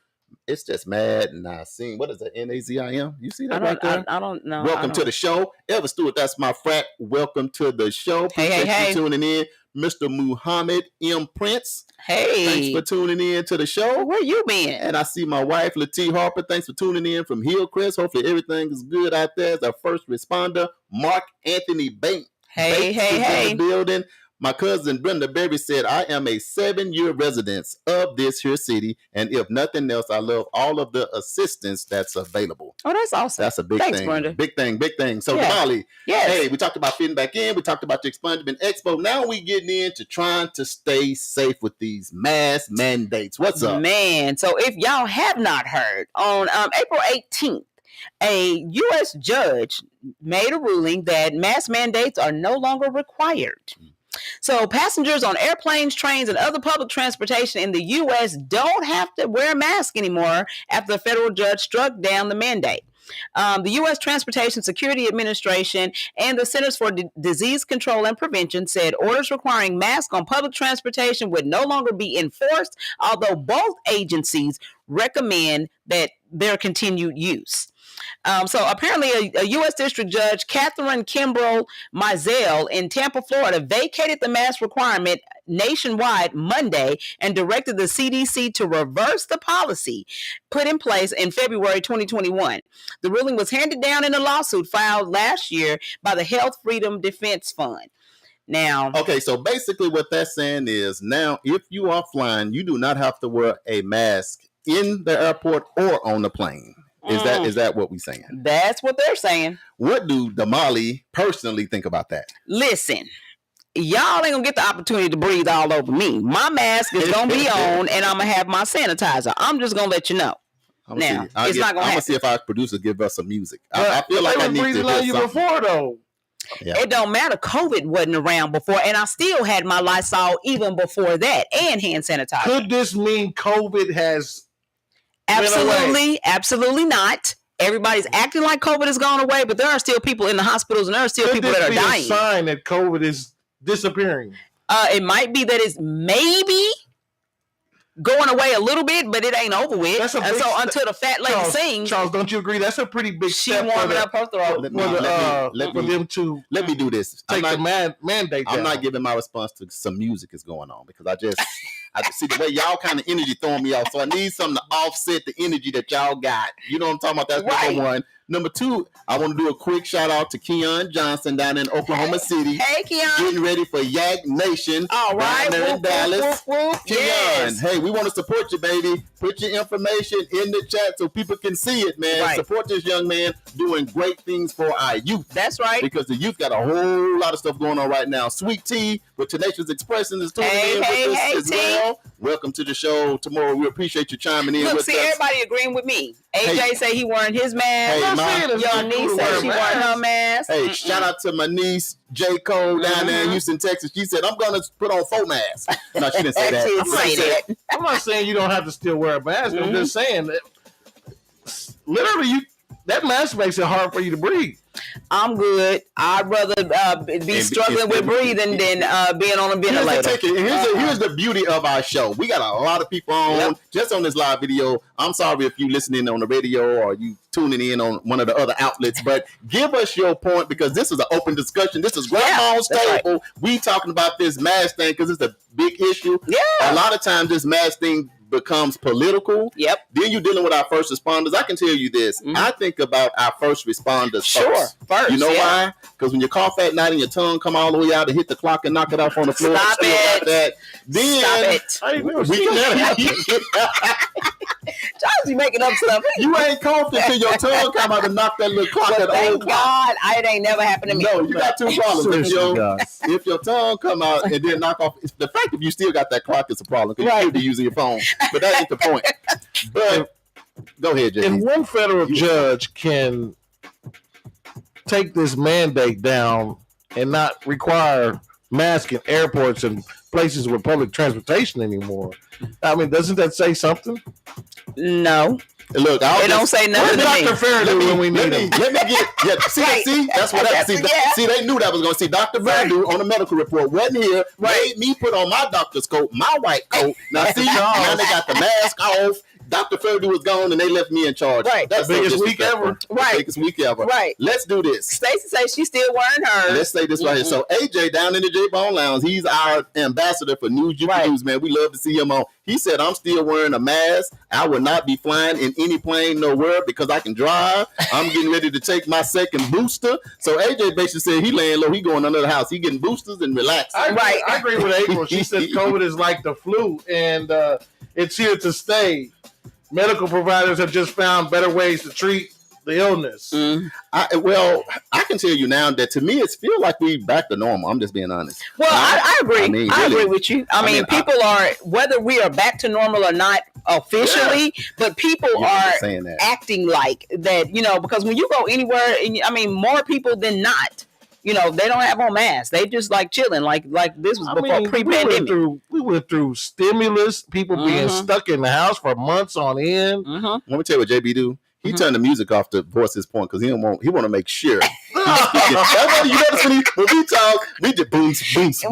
It's just Mad Nazim. What is that? Nazim? You see that right there? I don't know. Welcome to the show. Elvis Stewart, that's my frat. Welcome to the show. Hey. For tuning in. Mr. Muhammad M. Prince. Hey. Thanks for tuning in to the show. Where you been? And I see my wife, Latia Harper. Thanks for tuning in from Hillcrest. Hopefully everything is good out there. As our first responder, Mark Anthony Banks. Hey. In the building. My cousin Brenda Berry said, I am a 7-year resident of this here city, and if nothing else, I love all of the assistance that's available. Oh, that's awesome. That's a big Thanks, thing. Brenda. Big thing. So, Molly, hey, we talked about fitting back in. We talked about the Expungement Expo. Now we getting into trying to stay safe with these mask mandates. What's up? Man, so if y'all have not heard, on April 18th, a U.S. judge made a ruling that mask mandates are no longer required. So passengers on airplanes, trains, and other public transportation in the U.S. don't have to wear a mask anymore after the federal judge struck down the mandate. The U.S. Transportation Security Administration and the Centers for Disease Control and Prevention said orders requiring masks on public transportation would no longer be enforced, although both agencies recommend that their continued use. So apparently a U.S. District Judge, Catherine Kimbrell Mizell in Tampa, Florida, vacated the mask requirement nationwide Monday and directed the CDC to reverse the policy put in place in February 2021. The ruling was handed down in a lawsuit filed last year by the Health Freedom Defense Fund. Now, okay, so basically what that's saying is now if you are flying, you do not have to wear a mask in the airport or on the plane. Is that what we're saying? That's what they're saying. What do Damali personally think about that? Listen, y'all ain't gonna get the opportunity to breathe all over me. My mask is gonna be on, and I'm gonna have my sanitizer. I'm just gonna let you know. Not gonna happen. I'm gonna see if our producer give us some music. I feel like I need to hear something. You before though. Yeah. It don't matter. COVID wasn't around before, and I still had my Lysol even before that, and hand sanitizer. Could this mean COVID has? Absolutely not. Everybody's acting like COVID has gone away, but there are still people in the hospitals, and there are still people that are dying. A sign that COVID is disappearing. It might be that it's maybe going away a little bit, but it ain't over with. So until the fat lady sings, Charles, don't you agree? That's a pretty big step. She warming up her throat. For them to let me do this. Take the mandate. I'm not giving my response to some music is going on because I see the way y'all kind of energy throwing me off. So I need something to offset the energy that y'all got. You know what I'm talking about? That's right. Number one. Number two, I want to do a quick shout out to Keon Johnson down in Oklahoma City. Hey, Keon. Getting ready for Yak Nation. All right. Down there in Dallas. Keon, yes. Hey, we want to support you, baby. Put your information in the chat so people can see it, man. Right. Support this young man doing great things for our youth. That's right. Because the youth got a whole lot of stuff going on right now. Sweet Tea with Tenacious Expression is tuning in with us as well. Welcome to the show tomorrow. We appreciate you chiming in with us. Everybody agreeing with me. AJ say he wearing his mask. Your niece said she wearing her mask. Hey, shout out to my niece, J. Cole, down there in Houston, Texas. She said, I'm going to put on 4 masks. No, she didn't say that. I'm not saying you don't have to still wear a mask. I'm just saying that literally that mask makes it hard for you to breathe. I'm good. I'd rather be struggling with breathing than being on a ventilator. Here's the beauty of our show. We got a lot of people on just on this live video. I'm sorry if you listening on the radio or you tuning in on one of the other outlets, but give us your point because this is an open discussion. This is grandma's table. Right. We talking about this mask thing because it's a big issue. Yeah. A lot of times this mask thing becomes political. Yep. Then you're dealing with our first responders. I can tell you this. I think about our first responders first. You know why? Because when you cough at night and your tongue come all the way out to hit the clock and knock it off on the floor. Stop it. Like that, then Charles, you making up stuff. You ain't coughing until your tongue come out and knock that little clock at the Thank God, it ain't never happened to me. No, you got two problems. If your tongue come out and then knock off, the fact that you still got that clock is a problem because you could be using your phone. But that ain't the point. But go ahead, Jay. If one federal judge can take this mandate down and not require masks in airports and places with public transportation anymore, I mean, doesn't that say something? No. Look, they don't say nothing to me. Dr. Fairdew when we need him. Let me get. See, that's what I see. See, they knew that was going to see Dr. Fairdew on the medical report. Wasn't here. Made me put on my doctor's coat, my white coat. Now see, now they got the mask off. Dr. Fairdew was gone and they left me in charge. Right. That's the biggest week ever. Right. Biggest week ever. Right. Let's do this. Stacey says she's still wearing hers. Let's say this right here. So AJ down in the J-Bone Lounge, he's our ambassador for News News, man. We love to see him on. He said, I'm still wearing a mask. I will not be flying in any plane nowhere because I can drive. I'm getting ready to take my second booster. So AJ basically said he laying low. He going under the house. He getting boosters and relaxing. I agree with April. She said COVID is like the flu and it's here to stay. Medical providers have just found better ways to treat the illness. I can tell you now that to me, it feels like we back to normal. I'm just being honest. Well, I agree. I agree with you. I mean, people are, whether we are back to normal or not officially, but people are acting like that, because when you go anywhere, more people than not, they don't have on masks. They just like chilling, like this was before pre-pandemic. We went through stimulus, people being stuck in the house for months on end. Let me tell you what JB do. He turned the music off to voice his point because he want to make sure. You notice when we talk, we just boom.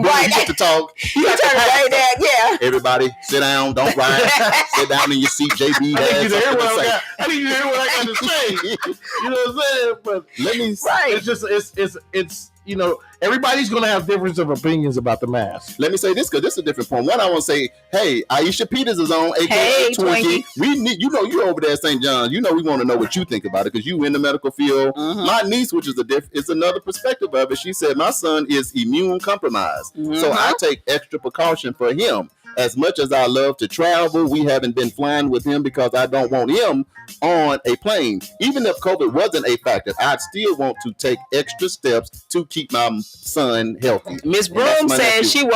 Right. We get to talk. You turn it right down, yeah. Everybody, sit down, don't ride. Sit down in your seat, JB. I need you to hear what I got to say. You know what I'm saying? But let me. Right. It's just it's everybody's going to have difference of opinions about the mask. Let me say this because this is a different point. One, I want to say, hey, Aisha Peters is on, aka Twinkie. We need, you're over there at St. John's. We want to know what you think about it because you in the medical field. My niece, which is it's another perspective of it. She said my son is immune compromised, so I take extra precaution for him. As much as I love to travel, we haven't been flying with him because I don't want him on a plane. Even if COVID wasn't a factor, I'd still want to take extra steps to keep my son healthy. Miss Broom says she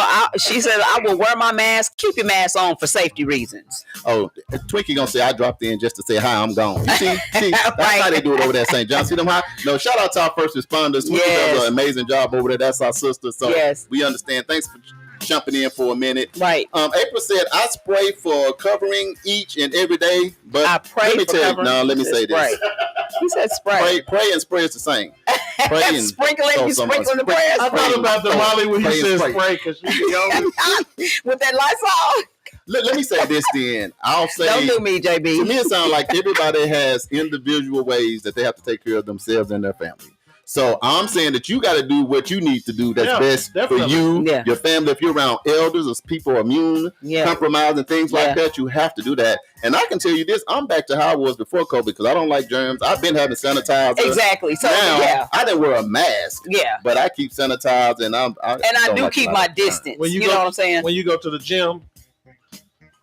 said I will wear my mask. Keep your mask on for safety reasons. Oh, Twinkie gonna say I dropped in just to say hi. I'm gone. See, that's how they do it over there at St. John. See them high? No, shout out to our first responders. Twinkie does an amazing job over there. That's our sister. So we understand. Thanks for jumping in for a minute. Right. April said, I spray for covering each and every day, but I pray for covering. No, let me say this. He said spray. Pray and spray is the same. Pray and sprinkling the prayers. I thought about the Molly when he said spray because she's young. With that Lysol. Let me say this then. I'll say. Don't do me, JB. To me, it sounds like everybody has individual ways that they have to take care of themselves and their family. So I'm saying that you got to do what you need to do that's best for you, your family. If you're around elders or people immune, compromised and things like that, you have to do that. And I can tell you this, I'm back to how I was before COVID because I don't like germs. I've been having sanitizer. Exactly. So now, I didn't wear a mask. Yeah. But I keep sanitized and I do keep my distance. When you know what I'm saying? When you go to the gym,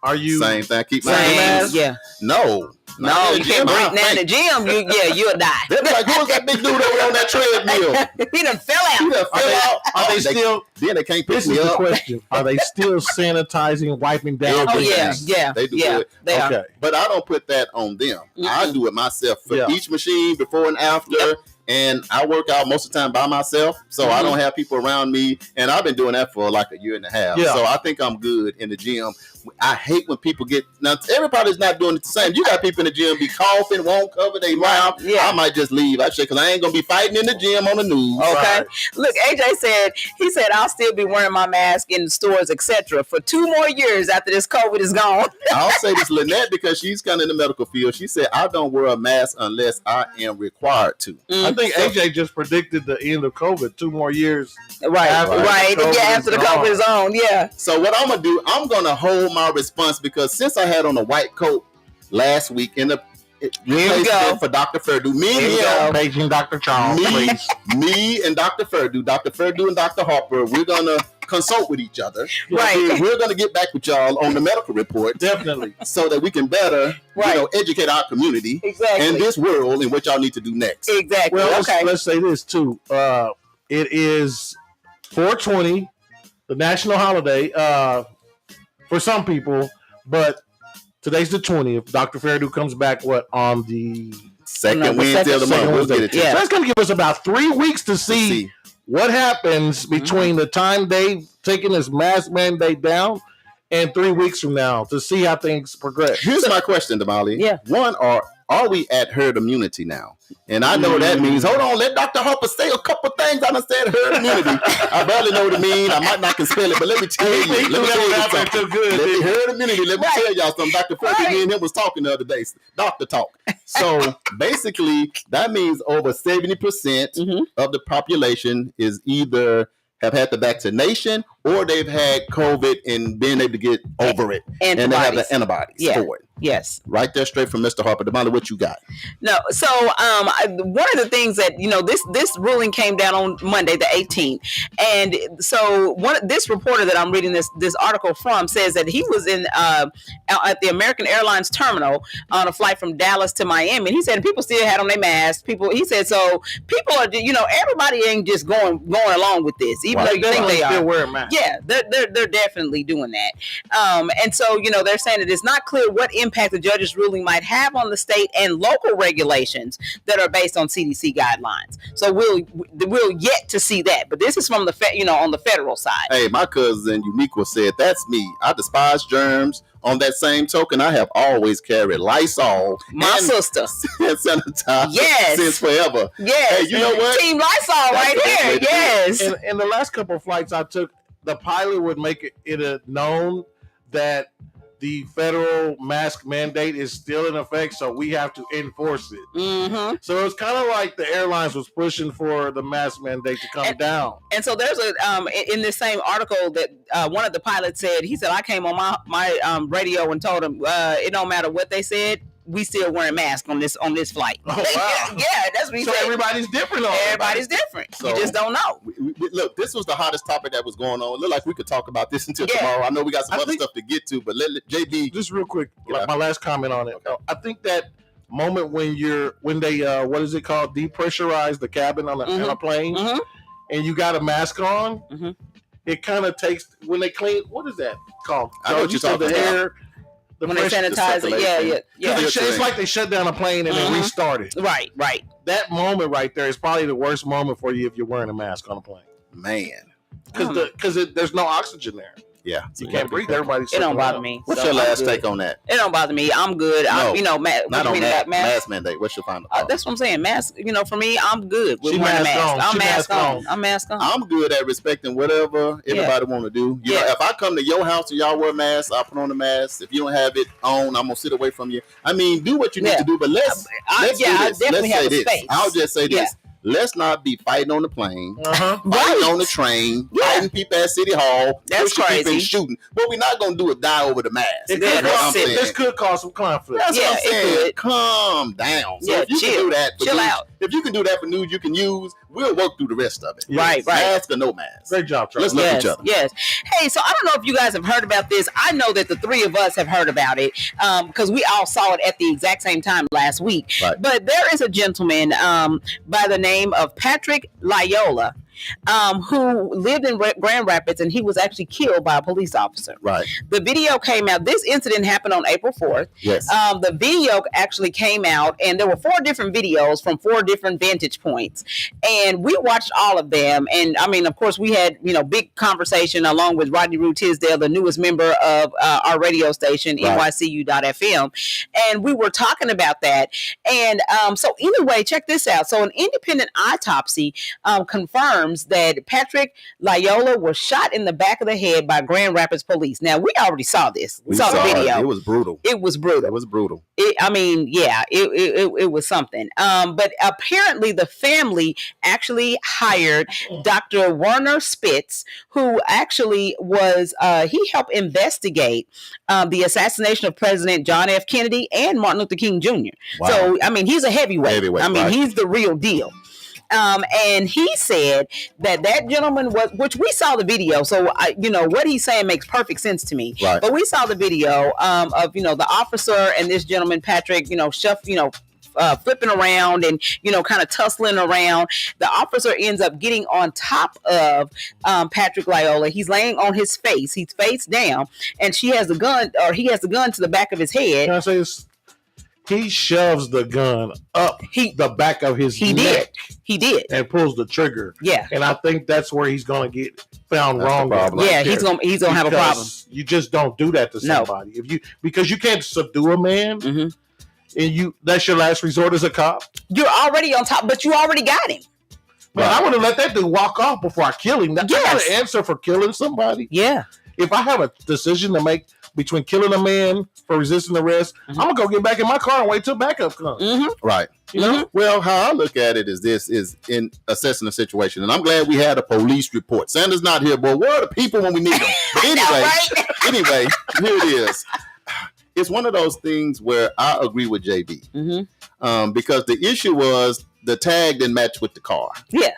are you same thing? Keep my mask. Yeah. No, you can't breathe now in the gym. You'll die. They're like, who was that big dude over there on that treadmill? He done fell out. Are they still? Then they can't pick This me is the up. question: are they still sanitizing, wiping down? Oh yeah. They do it. They are. But I don't put that on them. I do it myself for each machine before and after. And I work out most of the time by myself, so I don't have people around me. And I've been doing that for like a year and a half. Yeah. So I think I'm good in the gym. I hate when people get now. Everybody's not doing it the same. You got people in the gym be coughing, won't cover their mouth. Yeah. I might just leave. Because I ain't gonna be fighting in the gym on the news. Okay. Right. Look, AJ said I'll still be wearing my mask in the stores, etc. for 2 more years after this COVID is gone. I'll say this, Lynette, because she's kind of in the medical field. She said, I don't wear a mask unless I am required to. I think AJ just predicted the end of COVID. 2 more years. Right. After the COVID is on. Yeah. So what I'm gonna do, I'm gonna hold my response because since I had on a white coat last week in the for Dr. Ferdu, paging Dr. Charles, me and Dr. Ferdu and Dr. Harper, we're gonna consult with each other. Right. We're gonna get back with y'all on the medical report. Definitely. So that we can better, educate our community and this world and what y'all need to do next. Exactly. Well, let's say this too. It is 4/20, the national holiday for some people, but today's the 20th. Dr. Ferdu comes back on the second Wednesday of the month. We'll get it to you. So that's going to give us about 3 weeks to see what happens between the time they've taken this mask mandate down and 3 weeks from now to see how things progress. Here's my question, Damali. Yeah. One, are we at herd immunity now? And I know that means, hold on, let Dr. Harper say a couple things. I done said herd immunity. I barely know what it means. I might not can spell it, but let me tell you. Herd immunity. Let me tell y'all something. Dr. Fergie, me and him was talking the other day. Doctor talk. So basically, that means over 70% of the population is either have had the vaccination or they've had COVID and been able to get over it. And they have the antibodies for it. Yes. Right there, straight from Mr. Harper. Damali, what you got? No. So one of the things that, this ruling came down on Monday, the 18th. And so this reporter that I'm reading this article from says that he was in at the American Airlines terminal on a flight from Dallas to Miami. And he said people still had on their masks. He said, so people are, everybody ain't just going along with this, even though you think they are. Still wearing masks. Yeah, they're definitely doing that. And so, they're saying that it's not clear what impact the judge's ruling might have on the state and local regulations that are based on CDC guidelines. So we'll yet to see that. But this is from the on the federal side. Hey, my cousin Uniqua said, that's me. I despise germs. On that same token, I have always carried Lysol. My sister. And sanitizer since forever. Yes. Hey, you know what? Team Lysol right here. Yes. In the last couple of flights I took, the pilot would make it known that the federal mask mandate is still in effect, so we have to enforce it. Mm-hmm. So it's kind of like the airlines was pushing for the mask mandate to come down. And so there's in this same article that one of the pilots said, he said, I came on my radio and told them it don't matter what they said, we still wearing masks on this flight. Oh, wow. Yeah, that's what he said. So everybody's different. Everybody's different. So, you just don't know. Look, this was the hottest topic that was going on. It looked like we could talk about this until tomorrow. I know we got some other stuff to get to, but let JB. Just real quick, my last comment on it. Okay. I think that moment when they what is it called, depressurize the cabin on a plane, and you got a mask on, it kind of takes when they clean. What is that called? I know what you're talking about. Air. When they sanitize it, yeah. It's like they shut down a plane and then restart it. Right. That moment right there is probably the worst moment for you if you're wearing a mask on a plane. Man. Because there's no oxygen there. Yeah. You can't breathe. Everybody's it don't bother me. What's your last take on that? It don't bother me. I'm good. No, not on that mask mandate. What's your final thought? That's what I'm saying. Mask, for me, I'm good with wearing a mask. I'm mask on. I'm good at respecting whatever everybody want to do. You know, if I come to your house and y'all wear masks, I'll put on the mask. If you don't have it on, I'm gonna sit away from you. I mean, do what you need to do, but let's do this. Let's say this. I'll just say this. Let's not be fighting on the plane, fighting on the train, fighting people at City Hall, pushing people and shooting. What we're not going to do is die over the mask. This could cause some conflict. That's what I'm saying. Calm down. So if you can do that for chill news, out. If you can do that for news you can use, we'll work through the rest of it. Right. Mask or no mask. Great job, Charles. Let's look at each other. Yes. Hey, so I don't know if you guys have heard about this. I know that the three of us have heard about it because we all saw it at the exact same time last week. Right. But there is a gentleman by the name of Patrick Loyola. who lived in Grand Rapids, and he was actually killed by a police officer. Right. The video came out. This incident happened on April 4th. Yes. The video actually came out, and there were 4 different videos from 4 different vantage points, and we watched all of them. And I mean, of course, we had big conversation along with Rodney Rue Tisdale, the newest member of our radio station, NYCU.FM, and we were talking about that. And so anyway, check this out. So an independent autopsy confirms that Patrick Loyola was shot in the back of the head by Grand Rapids police. Now, we already saw this. We saw the video. It was brutal. It was brutal. It was brutal. It was something. But apparently the family actually hired Dr. Werner Spitz, who actually was, he helped investigate the assassination of President John F. Kennedy and Martin Luther King Jr. Wow. So, I mean, he's a heavyweight. Right. He's the real deal. And he said that gentleman was, which we saw the video. So, what he's saying makes perfect sense to me. Right. But we saw the video of, the officer and this gentleman, Patrick, flipping around and, kind of tussling around. The officer ends up getting on top of Patrick Loyola. He's laying on his face. He's face down. And he has the gun to the back of his head. Can I say this? He shoves the gun up the back of his neck. He did. And pulls the trigger. Yeah. And I think that's where he's going to get found wrong. Yeah, he's going to have a problem. You just don't do that to somebody. Because you can't subdue a man. Mm-hmm. And that's your last resort as a cop. You're already on top, but you already got him. Man, I would have let that dude walk off before I kill him. Yes. I got an answer for killing somebody. Yeah. If I have a decision to make between killing a man for resisting arrest, I'm gonna go get back in my car and wait till backup comes. Mm-hmm. Right. You know? Well, how I look at it is this: is in assessing the situation, and I'm glad we had a police report. Sanders not here, but where are the people when we need them? Anyway, here it is. It's one of those things where I agree with JB, because the issue was the tag didn't match with the car. Yeah.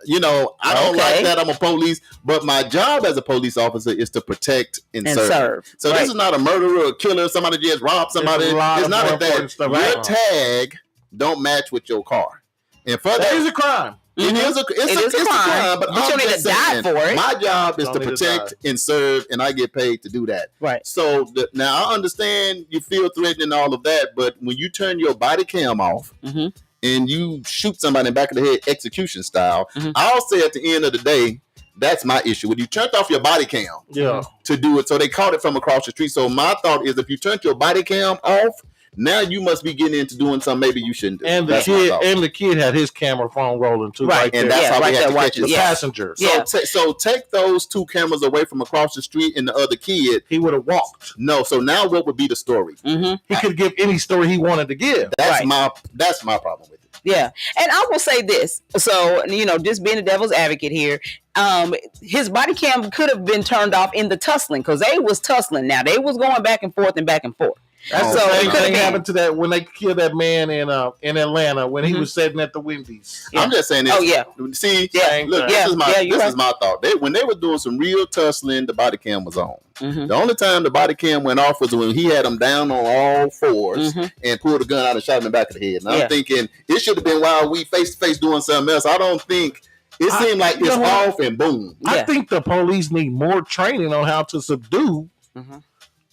I don't like that. I'm a police, but my job as a police officer is to protect and serve. So this is not a murderer or killer, somebody just robbed somebody. It's not that. Your tag don't match with your car. And for that is a crime. It is a crime, but you don't need to die for it. My job is to protect and serve, and I get paid to do that. Right. So now I understand you feel threatened and all of that, but when you turn your body cam off and you shoot somebody in the back of the head execution style, I'll say at the end of the day, that's my issue. When you turned off your body cam to do it, so they caught it from across the street. So my thought is, if you turned your body cam off, now you must be getting into doing something maybe you shouldn't do. And the kid had his camera phone rolling too. Right, and that's how we had to catch the passenger. So take those 2 cameras away from across the street and the other kid. He would have walked. No, so now what would be the story? He could give any story he wanted to give. That's my problem with it. Yeah. And I will say this. So, just being the devil's advocate here, his body cam could have been turned off in the tussling, because they was tussling. Now, they was going back and forth and back and forth. That's the same thing happened to that when they killed that man in Atlanta when he was sitting at the Wendy's. I'm just saying this. Oh yeah. See, look, this is my thought. When they were doing some real tussling, the body cam was on. The only time the body cam went off was when he had him down on all fours and pulled the gun out and shot him in the back of the head. And I'm thinking it should have been while we face to face doing something else. I don't think it seemed like it's off and boom. I think the police need more training on how to subdue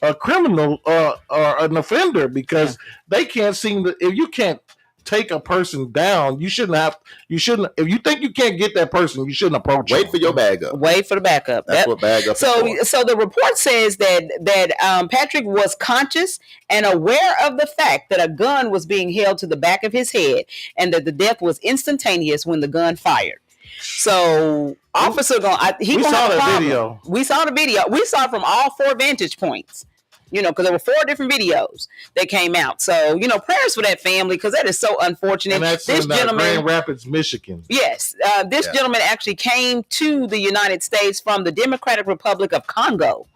a criminal or an offender, because they can't seem to. If you can't take a person down, you shouldn't. If you think you can't get that person, you shouldn't approach. Wait for your bag up. Wait for the backup. That's what bag up. So the report says that Patrick was conscious and aware of the fact that a gun was being held to the back of his head, and that the death was instantaneous when the gun fired. So officer we saw the video. We saw the video. We saw it from all 4 vantage points. Because there were 4 different videos that came out. So, prayers for that family, because that is so unfortunate. And that's in Grand Rapids, Michigan. Yes. This gentleman actually came to the United States from the Democratic Republic of Congo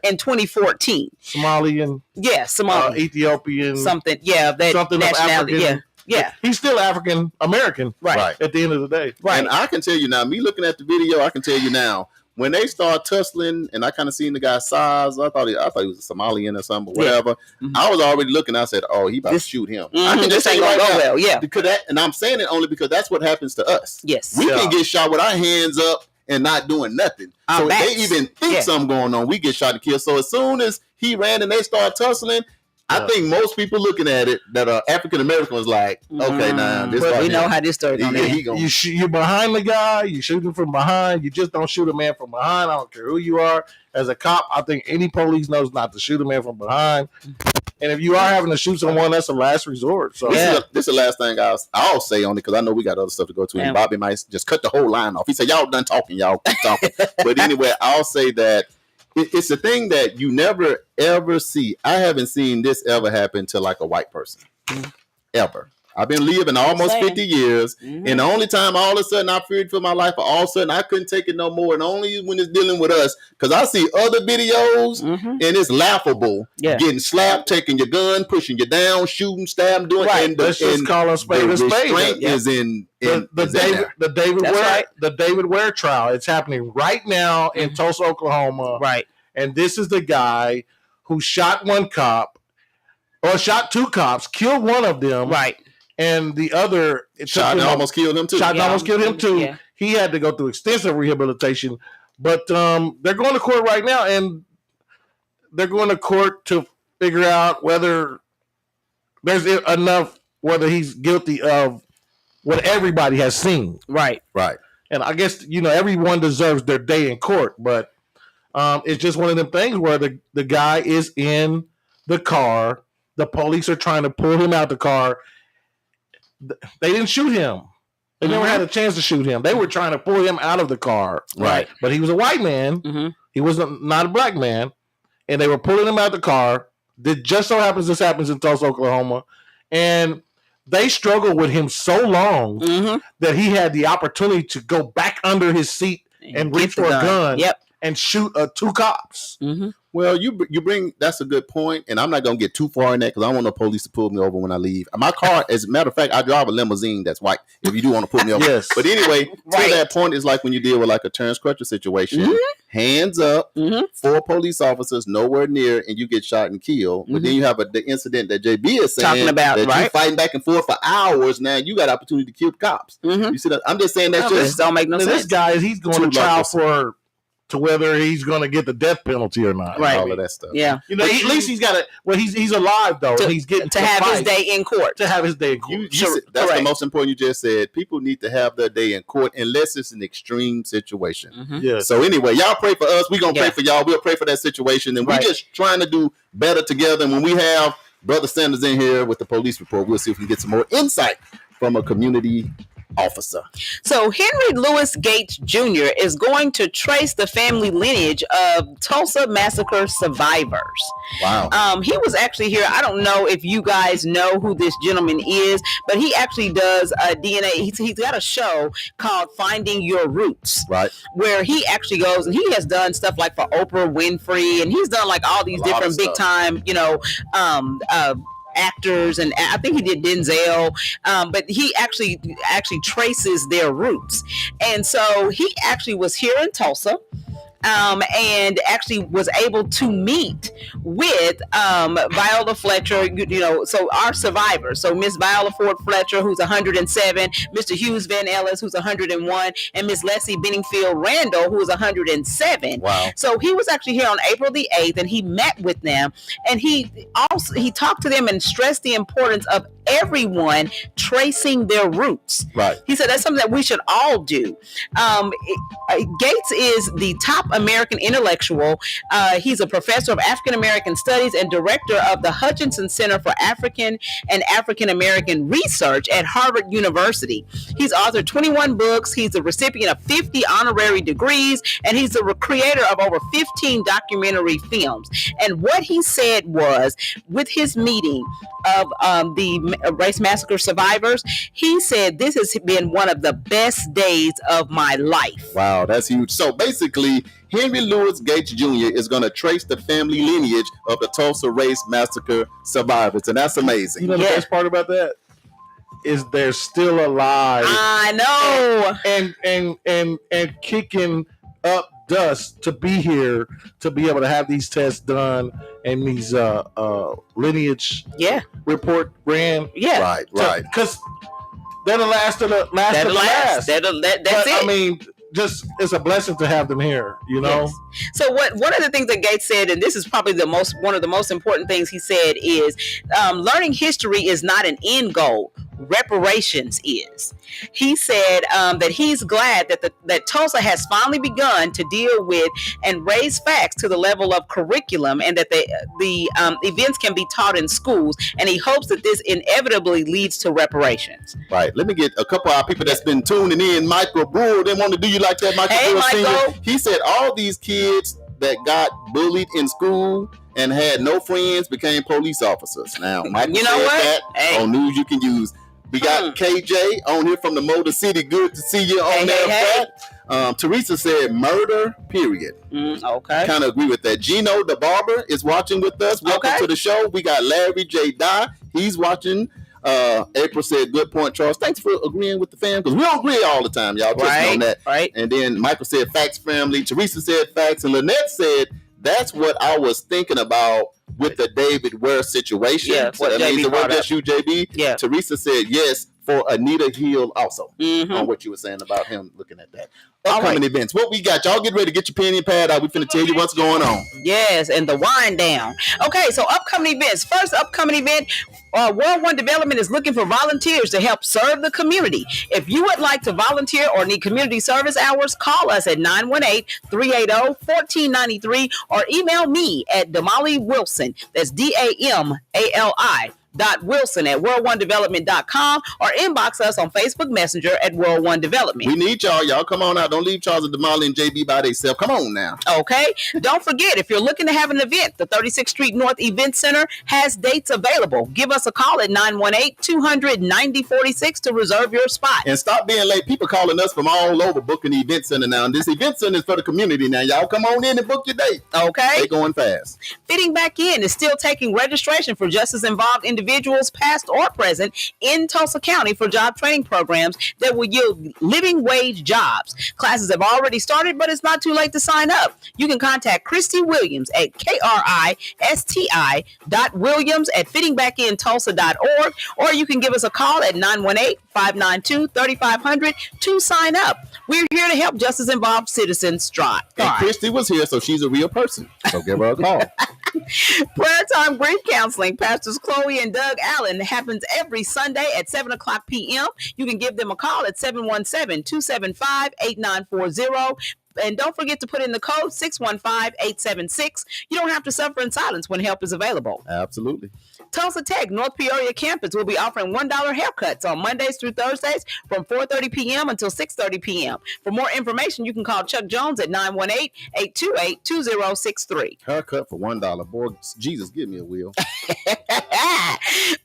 in 2014. Somalian. Yeah, Somalian. Ethiopian. Something. Yeah, that something nationality. Of African. Yeah. He's still African American. Right. At the end of the day. Right. And I can tell you now, me looking at the video, I can tell you now, when they start tussling, and I kind of seen the guy's size, I thought he was a Somalian or something, but whatever. Yeah. I was already looking. I said, "Oh, he about to shoot him." I can just say right now, yeah. Because and I'm saying it only because that's what happens to us. Yes, we can get shot with our hands up and not doing nothing. So if they even think something going on, we get shot and killed. So as soon as he ran and they start tussling, I think most people looking at it that are African American was like, okay, now this. But we know how this story gonna end. You're behind the guy. You shoot him from behind. You just don't shoot a man from behind. I don't care who you are. As a cop, I think any police knows not to shoot a man from behind. And if you are having to shoot someone, that's a last resort. So this is the last thing I'll say on it because I know we got other stuff to go to. And Bobby might just cut the whole line off. He said, "Y'all done talking. Y'all keep talking." But anyway, I'll say that. It's a thing that you never, ever see. I haven't seen this ever happen to like a white person. Ever. I've been living almost 50 years. And the only time all of a sudden I feared for my life, all of a sudden I couldn't take it no more. And only when it's dealing with us. Because I see other videos and it's laughable. Getting slapped, taking your gun, pushing you down, shooting, stabbing, doing and let's just call a spade a spade. Is in the David Ware trial. It's happening right now in Tulsa, Oklahoma. Right. And this is the guy who shot one cop, or shot two cops, killed one of them. Right. And the other shot and almost killed him too. Almost killed him too. Yeah. He had to go through extensive rehabilitation. But they're going to court right now, and they're going to court to figure out whether there's enough, whether he's guilty of what everybody has seen. Right. Right. And I guess, everyone deserves their day in court, but it's just one of them things where the guy is in the car. The police are trying to pull him out the car. They didn't shoot him. They never had a chance to shoot him. They were trying to pull him out of the car. Right. But he was a white man. He was not a black man. And they were pulling him out of the car. It just so happens this happens in Tulsa, Oklahoma. And they struggled with him so long that he had the opportunity to go back under his seat and reach for a gun. And shoot two cops. Well, you bring that's a good point, and I'm not gonna get too far in that because I don't want no police to pull me over when I leave. My car, as a matter of fact, I drive a limousine that's white. If you do want to pull me over, yes. But anyway, to that point is like when you deal with like a Terrence Crutcher situation. Hands up, 4 police officers nowhere near, and you get shot and killed. But then you have the incident that JB is saying talking about, that you're fighting back and forth for hours. Now you got opportunity to kill cops. You see that? I'm just saying that just don't make no sense. This guy, he's going to trial to whether he's going to get the death penalty or not. Right. All of that stuff. Yeah. At least he's got it. Well, he's alive though. And he's getting to have his day in court. To have his day in court. That's the most important. You just said people need to have their day in court unless it's an extreme situation. Yeah. So anyway, y'all pray for us. We're gonna pray for y'all. We'll pray for that situation, and we're just trying to do better together. And when we have Brother Sanders in here with the police report, we'll see if we can get some more insight from a community officer. So Henry Louis Gates Jr. is going to trace the family lineage of Tulsa Massacre survivors. Wow. He was actually here. I don't know if you guys know who this gentleman is, but he actually does DNA. He's got a show called Finding Your Roots, right? Where he actually goes and he has done stuff like for Oprah Winfrey, and he's done like all these different big time, actors, and I think he did Denzel, but he actually traces their roots. And so he actually was here in Tulsa, and actually was able to meet with Viola Fletcher, so our survivors. So Miss Viola Ford Fletcher, who's 107, Mr. Hughes Van Ellis, who's 101, and Miss Leslie Benningfield Randall, who is 107. Wow. So he was actually here on April the 8th, and he met with them, and he talked to them and stressed the importance of everyone tracing their roots. Right. He said that's something that we should all do. Gates is the top American intellectual. He's a professor of African American Studies and director of the Hutchinson Center for African and African American Research at Harvard University. He's authored 21 books. He's a recipient of 50 honorary degrees, and he's the creator of over 15 documentary films. And what he said was, with his meeting of the race massacre survivors, he said this has been one of the best days of my life. Wow, that's huge. So basically, Henry Louis Gates Jr. is going to trace the family lineage of the Tulsa race massacre survivors, and that's amazing. You know the best part about that is they're still alive. I know, and kicking up dust to be here to be able to have these tests done and these lineage report ran. Yeah. Right. Because they're the last of the last. That's it. I mean, just it's a blessing to have them here, you know. Yes. So one of the things that Gates said, and this is probably one of the most important things he said, is learning history is not an end goal. Reparations is. He said that he's glad that Tulsa has finally begun to deal with and raise facts to the level of curriculum, and that the events can be taught in schools. And he hopes that this inevitably leads to reparations. Right. Let me get a couple of our people that's been tuning in. Michael Brewer didn't want to do you like that, Michael. Hey, Brewer Michael. Sr. He said all these kids that got bullied in school and had no friends became police officers. Now, Michael You know said what? that on news you can use. We got KJ on here from the Motor City. Good to see you on there. Teresa said murder, period. Okay. Kind of agree with that. Gino the barber is watching with us. Welcome to the show. We got Larry J. Dye. He's watching. April said, good point, Charles. Thanks for agreeing with the fam, because we don't agree all the time, y'all. Just know that. Right. And then Michael said, facts, family. Teresa said, facts. And Lynette said, that's what I was thinking about with the David Ware situation. Yeah, so that means it wasn't just you, JB. Yeah. Teresa said, yes, for Anita Hill also, on what you were saying about him looking at that. Upcoming events. What we got? Y'all get ready to get your pen and pad out. We finna tell you what's going on. Yes, and the wind down. Okay, so upcoming events. First upcoming event, World One Development is looking for volunteers to help serve the community. If you would like to volunteer or need community service hours, call us at 918-380-1493 or email me at Damali Wilson. That's DAMALI. Wilson at world1development.com or inbox us on Facebook Messenger at World One Development. We need y'all. Y'all come on out. Don't leave Charles and Damali and JB by themselves. Come on now. Okay. Don't forget, if you're looking to have an event, the 36th Street North Event Center has dates available. Give us a call at 918-200-9046 to reserve your spot. And stop being late. People calling us from all over booking the event center now. And this event center is for the community now. Y'all come on in and book your date. Okay. They going fast. Fitting Back In is still taking registration for justice involved individuals, past or present, in Tulsa County for job training programs that will yield living wage jobs. Classes have already started, but it's not too late to sign up. You can contact Christy Williams at kristi.williams@fittingbacktulsa.org, or you can give us a call at 918-592-3500 to sign up. We're here to help justice involved citizens thrive. And Christy was here, so she's a real person. So give her a call. Prayer Time Grief Counseling, Pastors Chloe and Doug Allen, happens every Sunday at 7 o'clock p.m. You can give them a call at 717-275-8940. And don't forget to put in the code 615-876. You don't have to suffer in silence when help is available. Absolutely. Tulsa Tech North Peoria campus will be offering $1 haircuts on Mondays through Thursdays from 4:30 p.m. until 6:30 p.m. For more information, you can call Chuck Jones at 918-828-2063. Haircut for $1. Boy, Jesus, give me a wheel.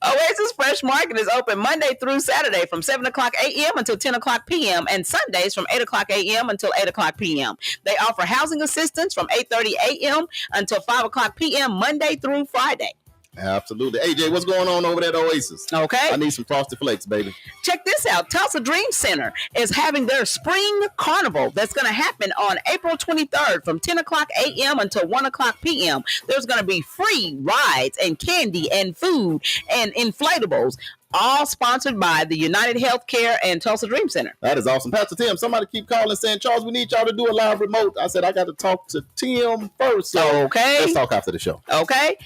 Oasis Fresh Market is open Monday through Saturday from 7 o'clock a.m. until 10 o'clock p.m. and Sundays from 8 o'clock a.m. until 8 o'clock p.m. They offer housing assistance from 8:30 a.m. until 5 o'clock p.m. Monday through Friday. Absolutely. AJ, what's going on over there at Oasis? Okay. I need some Frosted Flakes, baby. Check this out. Tulsa Dream Center is having their spring carnival that's going to happen on April 23rd from 10 o'clock a.m. until 1 o'clock p.m. There's going to be free rides and candy and food and inflatables, all sponsored by the United Healthcare and Tulsa Dream Center. That is awesome. Pastor Tim, somebody keep calling saying, Charles, we need y'all to do a live remote. I said, I got to talk to Tim first. So okay. Let's talk after the show. Okay.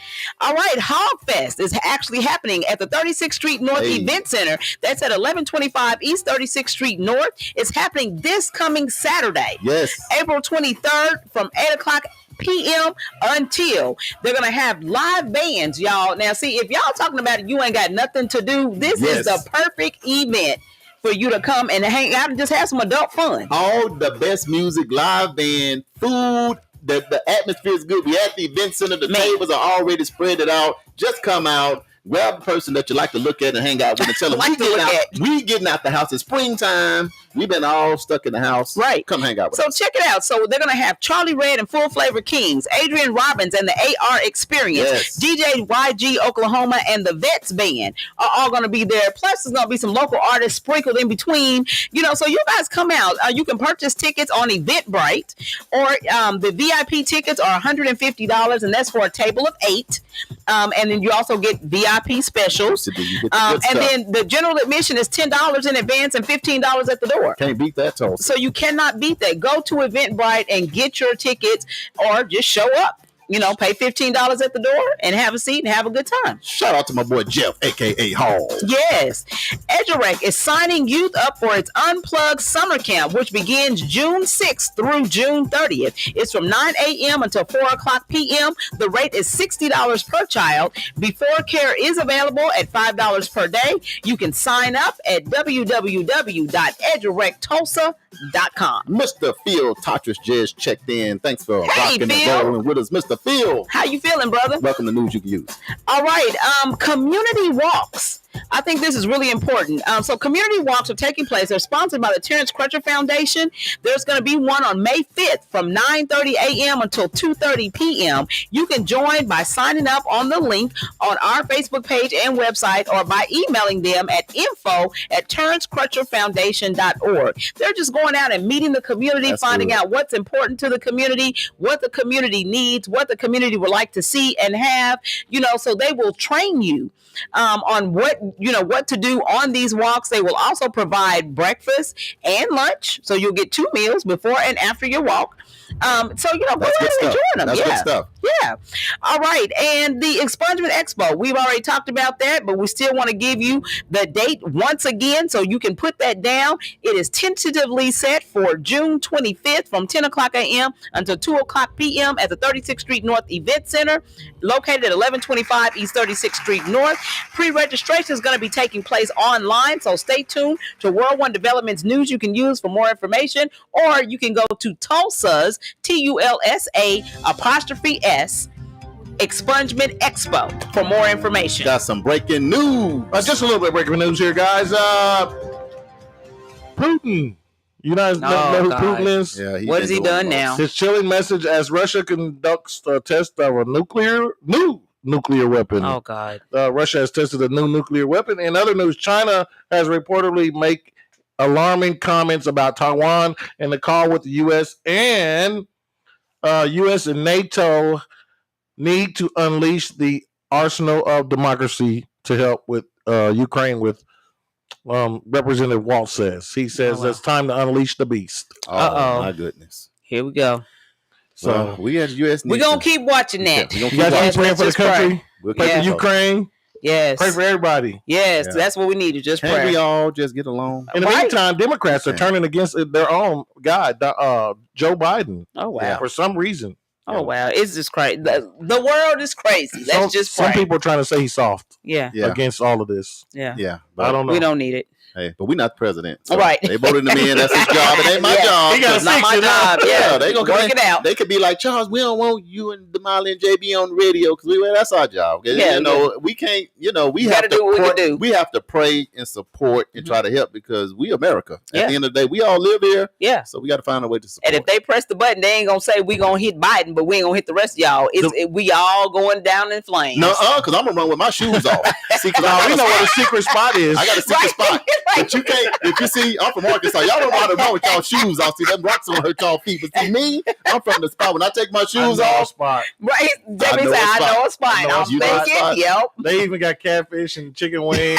All right. Hogfest is actually happening at the 36th Street North Event Center. That's at 1125 East 36th Street North. It's happening this coming Saturday. Yes. April 23rd from 8 o'clock p.m. until they're gonna have live bands, y'all. Now, see, if y'all talking about it, you ain't got nothing to do. This is the perfect event for you to come and hang out and just have some adult fun. All the best music, live band, food. The atmosphere is good. We at the event center. The tables are already spread out. Just come out. Grab a person that you like to look at and hang out with and tell them we getting out the house. It's springtime. We've been all stuck in the house. Right. Come hang out with So us. check it out. So they're going to have Charlie Red and Full Flavor Kings, Adrian Robbins and the AR Experience, DJ YG Oklahoma and the Vets Band are all going to be there. Plus, there's going to be some local artists sprinkled in between. So you guys come out. You can purchase tickets on Eventbrite, or the VIP tickets are $150, and that's for a table of 8. And then you also get VIP specials. And then the general admission is $10 in advance and $15 at the door. Can't beat that, Tulsa. So you cannot beat that. Go to Eventbrite and get your tickets, or just show up. Pay $15 at the door and have a seat and have a good time. Shout out to my boy Jeff, a.k.a. Hall. Yes. EduRec is signing youth up for its Unplugged Summer Camp, which begins June 6th through June 30th. It's from 9 a.m. until 4 o'clock p.m. The rate is $60 per child. Before care is available at $5 per day. You can sign up at www.edurectulsa.com. Mr. Phil Tatris just checked in. Thanks for rocking and rolling with us, Mr. Phil. How you feeling, brother? Welcome to News You Can Use. All right. Community walks. I think this is really important. So community walks are taking place. They're sponsored by the Terrence Crutcher Foundation. There's going to be one on May 5th from 9:30 a.m. until 2:30 p.m. You can join by signing up on the link on our Facebook page and website, or by emailing them at info@terrencecrutcherfoundation.org. They're just going out and meeting the community, finding out what's important to the community, what the community needs, what the community would like to see and have, so they will train you on what to do on these walks. They will also provide breakfast and lunch, so you'll get 2 meals before and after your walk. Go ahead and enjoy them. That's good stuff. Yeah. All right. And the Expungement Expo, we've already talked about that, but we still want to give you the date once again so you can put that down. It is tentatively set for June 25th from 10 o'clock a.m. until 2 o'clock p.m. at the 36th Street North Event Center, located at 1125 East 36th Street North. Pre-registration is going to be taking place online, so stay tuned to World One Development's News You Can Use for more information, or you can go to Tulsa's, TULSA''S Expungement Expo for more information. Got some breaking news. Just a little bit of breaking news here, guys. Putin. You guys know who Putin is? Yeah, what has he done now? His chilling message as Russia conducts a test of a new nuclear weapon. Oh, God. Russia has tested a new nuclear weapon. In other news, China has reportedly made alarming comments about Taiwan and the call with the U.S. and U.S. and NATO need to unleash the arsenal of democracy to help with Ukraine with Representative Walt says. He says it's time to unleash the beast. Oh, my goodness. Here we go. So we as U.S. We're going to keep watching that. You guys keep praying for the country. Pray for Ukraine. Yes. Pray for everybody. Yes, that's what we need to just pray. Can't we all just get along? In the meantime, Democrats are turning against their own guy, Joe Biden. Oh, wow. For some reason. Oh, wow. It's just crazy. The world is crazy. Let's just pray. Some people are trying to say he's soft. Yeah. Against all of this. Yeah. I don't know. We don't need it. Hey, but we're not the president. So right. They voted him in. That's his job. It ain't my job. He got it's not my job. Yeah. They gonna work it out. They could be like, Charles, we don't want you and Damali and JB on the radio because that's our job. We can't. We have to do what we can do. We have to pray and support and try to help because we America. At the end of the day, we all live here. Yeah. So we got to find a way to support. And if they press the button, they ain't gonna say we gonna hit Biden, but we ain't gonna hit the rest of y'all. We all going down in flames. No, because I'm gonna run with my shoes off. See, because we know what a secret spot is. I got a secret spot, but you can't. If you see, I'm from Arkansas. Y'all don't know how to run with y'all shoes off. See, them rocks don't hurt y'all feet. But see, me, I'm from the spot. When I take my shoes off, spot. Right? Jamie said, I know a spot. I'll make it. Yep. They even got catfish and chicken wings.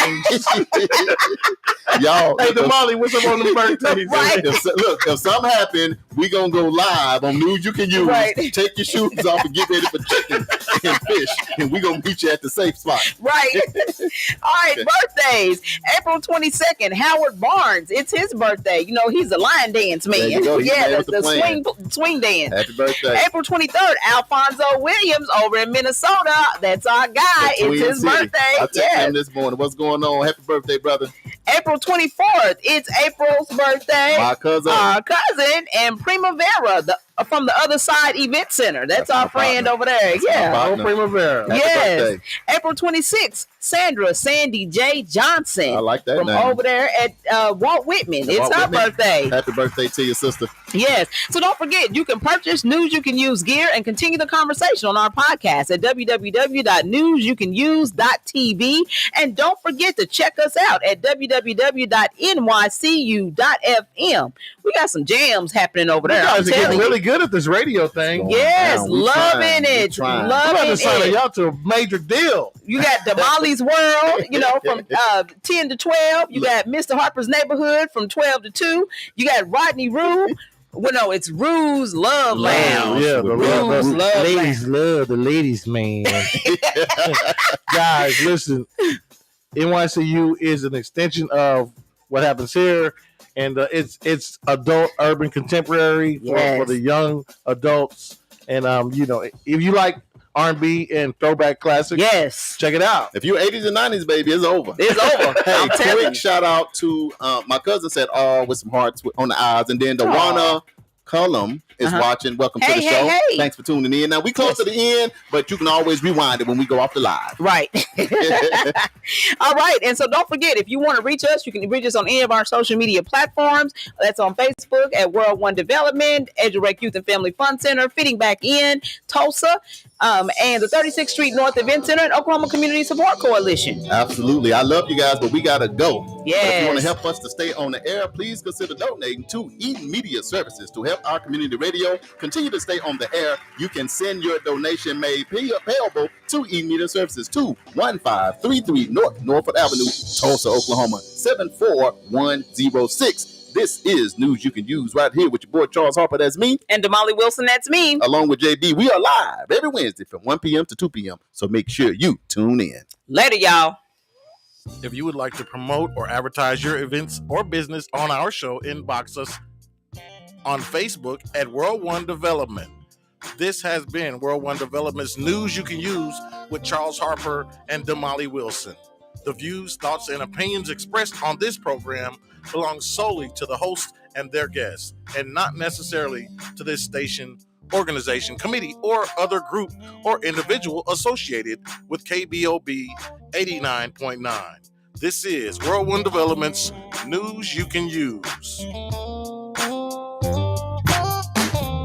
Y'all. Hey, Damali, what's up on the birthdays? Right. If something happen, we gonna go live on News You Can Use. Right. Take your shoes off and get ready for chicken and fish, and we gonna meet you at the safe spot. Right. All right. Birthdays. April 22nd. Howard Barnes. It's his birthday. He's a line dance man. There you go. Yeah, the swing dance. Happy birthday. April 23rd. Alfonso Williams over in Minnesota. That's our guy. It's his birthday. I texted him this morning. What's going on? Happy birthday, brother. April 24th. It's April's birthday. My cousin. Our cousin and Primavera. from the Other Side Event Center. That's our friend over there. Yeah. Primavera. Yes. April 26th, Sandy J. Johnson. I like that from name. over there at Walt Whitman. It's her birthday. Happy birthday to your sister. Yes. So don't forget, you can purchase News You Can Use gear and continue the conversation on our podcast at www.newsyoucanuse.tv. And don't forget to check us out at www.nycu.fm. We got some jams happening over there. You guys are getting really good at this radio thing. Yes, loving it. Loving it. Signing y'all to a major deal. You got Damali's World, from 10 to 12. You got Mr. Harper's Neighborhood from 12 to 2. You got Rodney Rue. Well, no, it's Rue's Love Lounge. Yeah, Rue's Love ladies love the ladies, man. Guys, listen. NYCU is an extension of what happens here, and it's adult urban contemporary for the young adults. And if you like R&B and throwback classics, check it out. If you're 80s and 90s, baby, it's over. It's over. Hey, quick shout out to my cousin said, with some hearts on the eyes, and then Dawana Cullum is watching. Welcome to the show. Hey. Thanks for tuning in. Now we close to the end, but you can always rewind it when we go off the live. Right. All right. And so don't forget, if you want to reach us, you can reach us on any of our social media platforms. That's on Facebook at World One Development, EduRec Youth and Family Fun Center, Fitting Back In, Tulsa, and the 36th Street North Event Center and Oklahoma Community Support Coalition. Absolutely. I love you guys, but we got to go. Yes. But if you want to help us to stay on the air, please consider donating to Eden Media Services to help our community radio continue to stay on the air. You can send your donation made payable to Eden Media Services to 1533 Norfolk Avenue, Tulsa, Oklahoma, 74106. This is News You Can Use right here with your boy Charles Harper, that's me. And Damali Wilson, that's me. Along with JB, we are live every Wednesday from 1 p.m. to 2 p.m. So make sure you tune in. Later, y'all. If you would like to promote or advertise your events or business on our show, inbox us on Facebook at World One Development. This has been World One Development's News You Can Use with Charles Harper and Damali Wilson. The views, thoughts, and opinions expressed on this program belong solely to the host and their guests, and not necessarily to this station, organization, committee, or other group or individual associated with KBOB 89.9. This is World One Development's News You Can Use.